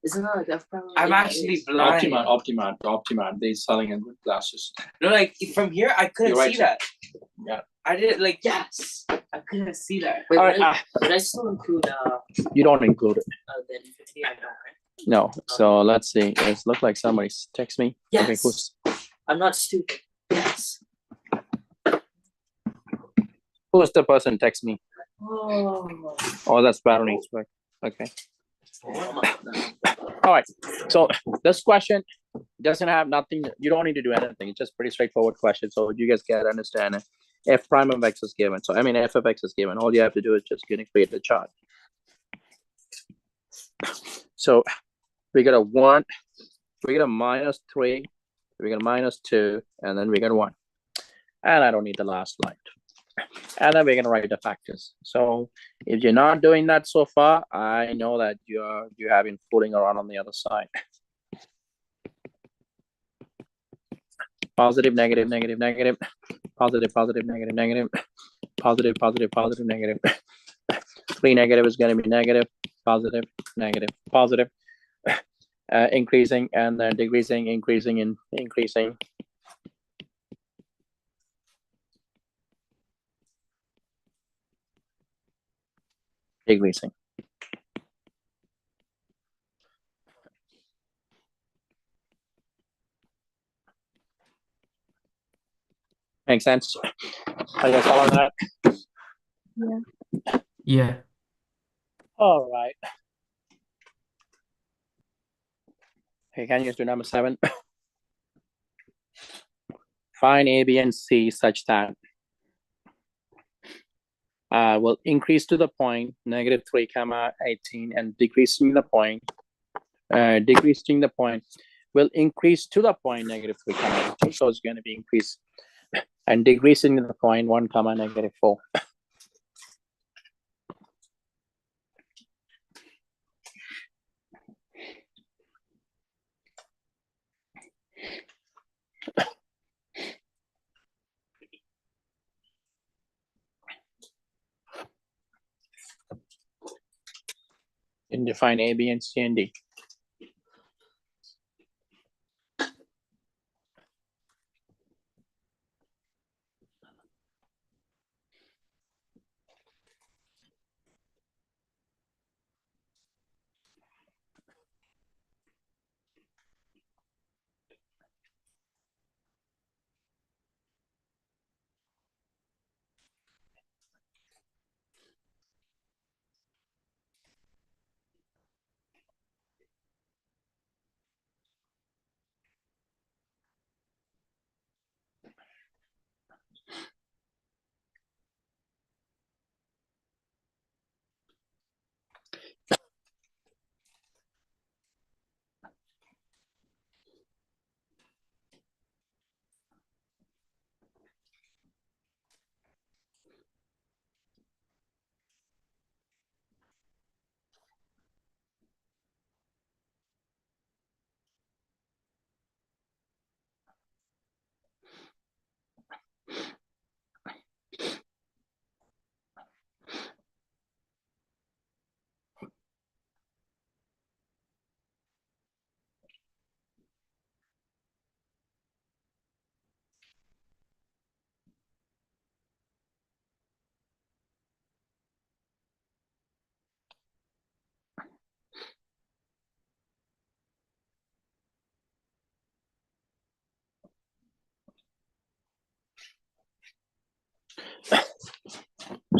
Isn't that like F prime? I'm Yeah, it actually is. blind. Optimat. They're selling in good glasses. No, like from here, I couldn't You're right. see that. Yeah. I didn't like. Yes. I couldn't see that. Wait, All would, right, would I still include you don't include it. the infinity? I don't, right? No. So let's see. It looks like somebody's text me. Okay, Yes. who's I'm not stupid. Yes. the person text me? Oh. Oh, that's Barony's work. Okay. All right. So this question doesn't have nothing. You don't need to do anything. It's just pretty straightforward question. So you guys can understand it. F prime of x is given. So I mean, f of x is given. All you have to do is just create the chart. So we got a 1, we got a -3, we got a -2, and then we got 1. And I don't need the last line. And then we're gonna write the factors. So if you're not doing that so far, I know that you have been fooling around on the other side. Positive, negative, negative, negative, positive, positive, negative, negative, positive, positive, positive, negative. 3 negative is going to be negative, positive, negative, positive, increasing and then decreasing, increasing and increasing. Decreasing. Make sense? Are you guys following that? Yeah. All right. Okay, can you just do number 7? Find A, B, and C such that will increase to the point -3, 18, and decreasing the point will increase to the point -3, 18. So it's going to be increased and decreasing to the point 1, -4. And define A, B, and C, and D.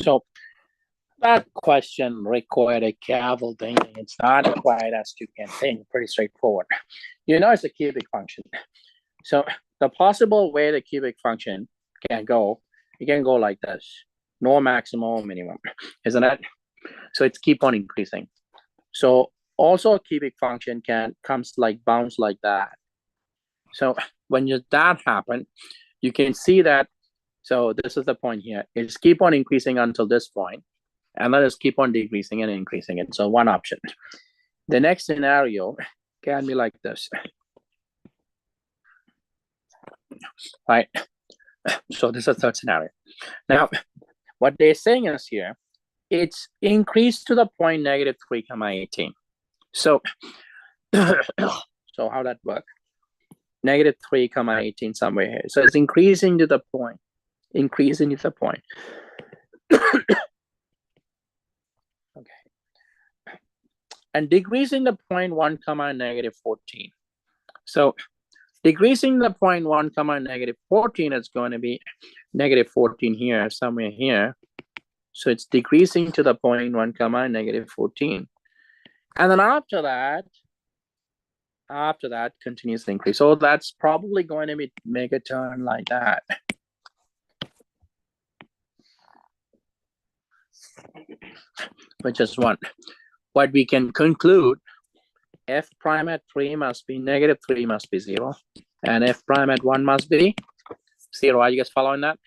So that question required a careful thinking. It's not quite as you can think, pretty straightforward. You know it's a cubic function. So the possible way the cubic function can go, it can go like this. No maximum or minimum, isn't it? So it's keep on increasing. So also a cubic function comes like bounce like that. So when that happen, you can see that. So this is the point here. It's keep on increasing until this point, and then it's keep on decreasing and increasing it. So one option. The next scenario can be like this. Right. So this is the third scenario. Now, what they're saying is here, it's increased to the point -3, 18. So, so how that work? -3, 18 somewhere here. So it's increasing to the point, increasing to the point. Okay. And decreasing the point 1, -14. So decreasing the point 1, -14 is going to be -14 here, somewhere here. So it's decreasing to the point 1, -14. And then after that continues to increase. So that's probably going to be make a turn like that. Which is one. What we can conclude, f prime at 3 must be -3 must be 0. And f prime at 1 must be 0. Are you guys following that?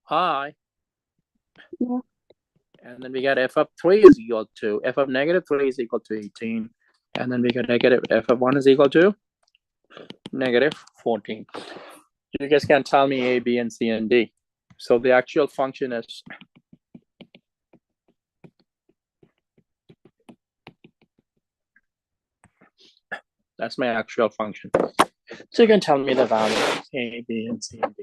Hi. Yeah. And then we got f of 3 is equal to, f of -3 is equal to 18. And then we got negative f of 1 is equal to -14. You guys can tell me A, B, and C, and D. So the actual function is that's my actual function. So you can tell me the value of A, B, and C, and D.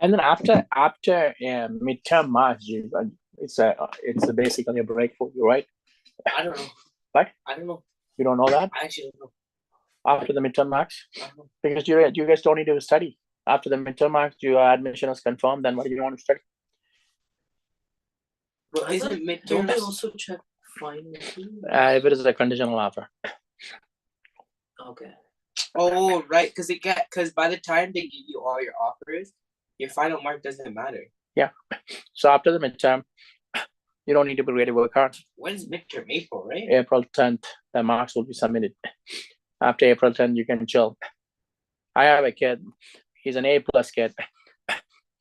And then after midterm marks, it's basically a break for you, right? I don't know. What? I don't know. You don't know that I actually don't know. after the midterm marks, I don't know. because you guys don't need to study after the midterm marks. Your admission is confirmed. Then what do you want to study? But isn't Don't they midterms? also check final too? If it is a conditional offer. Okay. Oh, right. Because by the time they give you all your offers, your final mark doesn't matter. So after the midterm, you don't need to be ready to work hard. When's midterm? April, right? April 10th, the marks will be submitted. After April 10th, you can chill. I have a kid. He's an A+ kid.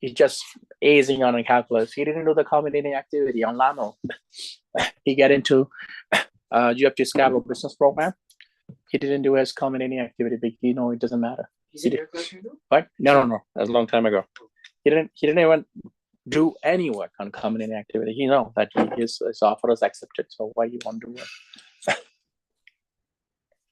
He's just acing on a calculus. He didn't do the accommodating activity on LAMO. He get into GFT Scarborough business program. He didn't do his accommodating activity, but it doesn't matter. Is it your question too? What? No. That's a long time ago. He didn't even do any work on accommodating activity. He know that his offer is accepted. So why you want to do it?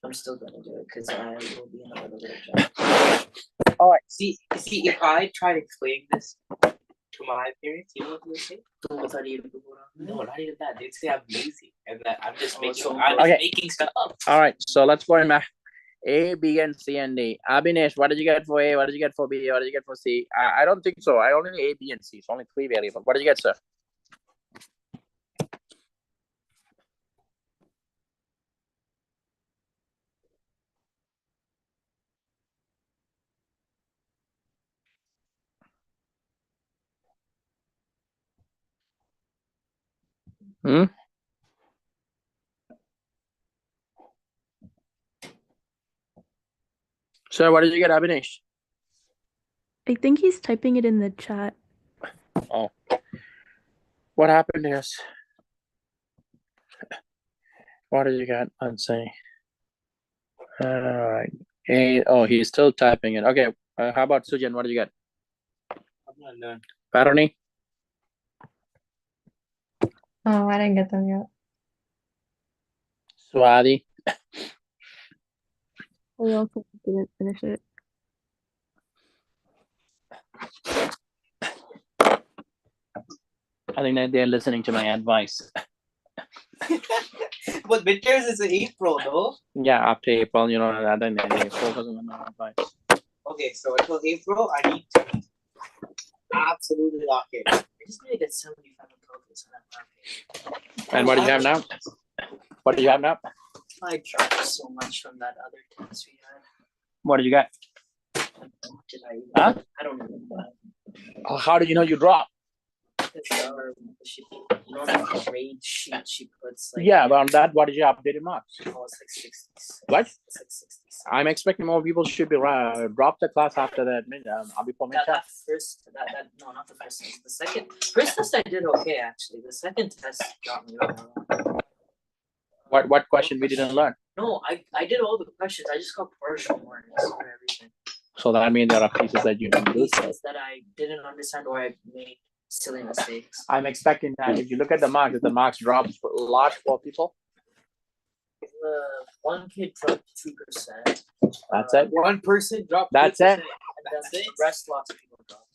I'm still gonna do it because I will be in a little bit of job. All right. See, if I try to explain this to my parents, you know what they say? No, not even that. They say I'm lazy and that I'm just making stuff up. All right. So let's go in math. A, B, and C, and D. Abhinesh, what did you get for A? What did you get for B? What did you get for C? I don't think so. I only A, B, and C. It's only 3 variables. What did you get, sir? Sir, what did you get, Abhinesh? I think he's typing it in the chat. Oh. What happened to us? What did you got on say? All right. Oh, he's still typing it. Okay. How about Sujan? What do you got? I'm not done. Paroni? Oh, I didn't get them yet. Swati? I also didn't finish it. I think that they're listening to my advice. But midterms is in April, though. Yeah, after April, I think they focus on my advice. Okay, so until April, I need to absolutely lock in. I just need to get 75 on focus on that market. And what do you have now? What do you have now? I dropped so much from that other test we had. What did you got? What did I even? Huh? I don't even know. Oh, how do you know you dropped? She, the grade sheet she puts like. Yeah, but on that, what did you update your marks? Oh, it's like 60s. What? It's like 60s. I'm expecting more people should be drop the class after that. Before midterm. That first, no, not the first test. The second, first test I did okay actually. The second test got me wrong. What question we didn't learn? No, I did all the questions. I just got partial warnings for everything. So that means there are pieces that you didn't do. Pieces that I didn't understand or I made silly mistakes. I'm expecting that if you look at the marks, if the marks drop a lot for people, One kid dropped 2%. that's it. One person dropped. That's 2%. it. And then the rest, lots of people dropped.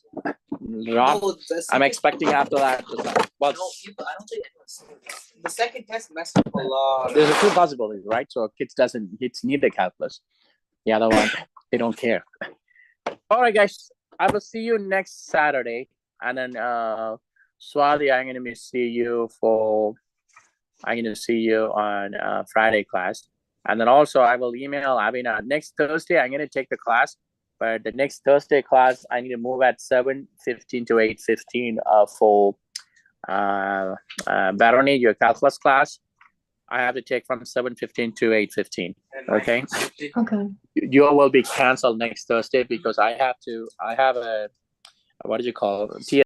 Drop. No, the I'm expecting after that. Well, No, people, I don't think anyone's dropped. The second test messed up a lot. there's a two possibilities, right? So kids need the calculus. The other one, they don't care. All right, guys. I will see you next Saturday. And then Swati, I'm gonna see you on Friday class. And then also I will email Abina. Next Thursday, I'm gonna take the class. But the next Thursday class, I need to move at 7:15 to 8:15 for Baroni, your calculus class. I have to take from 7:15 to 8:15. Okay. Okay. You will be canceled next Thursday because I have a what do you call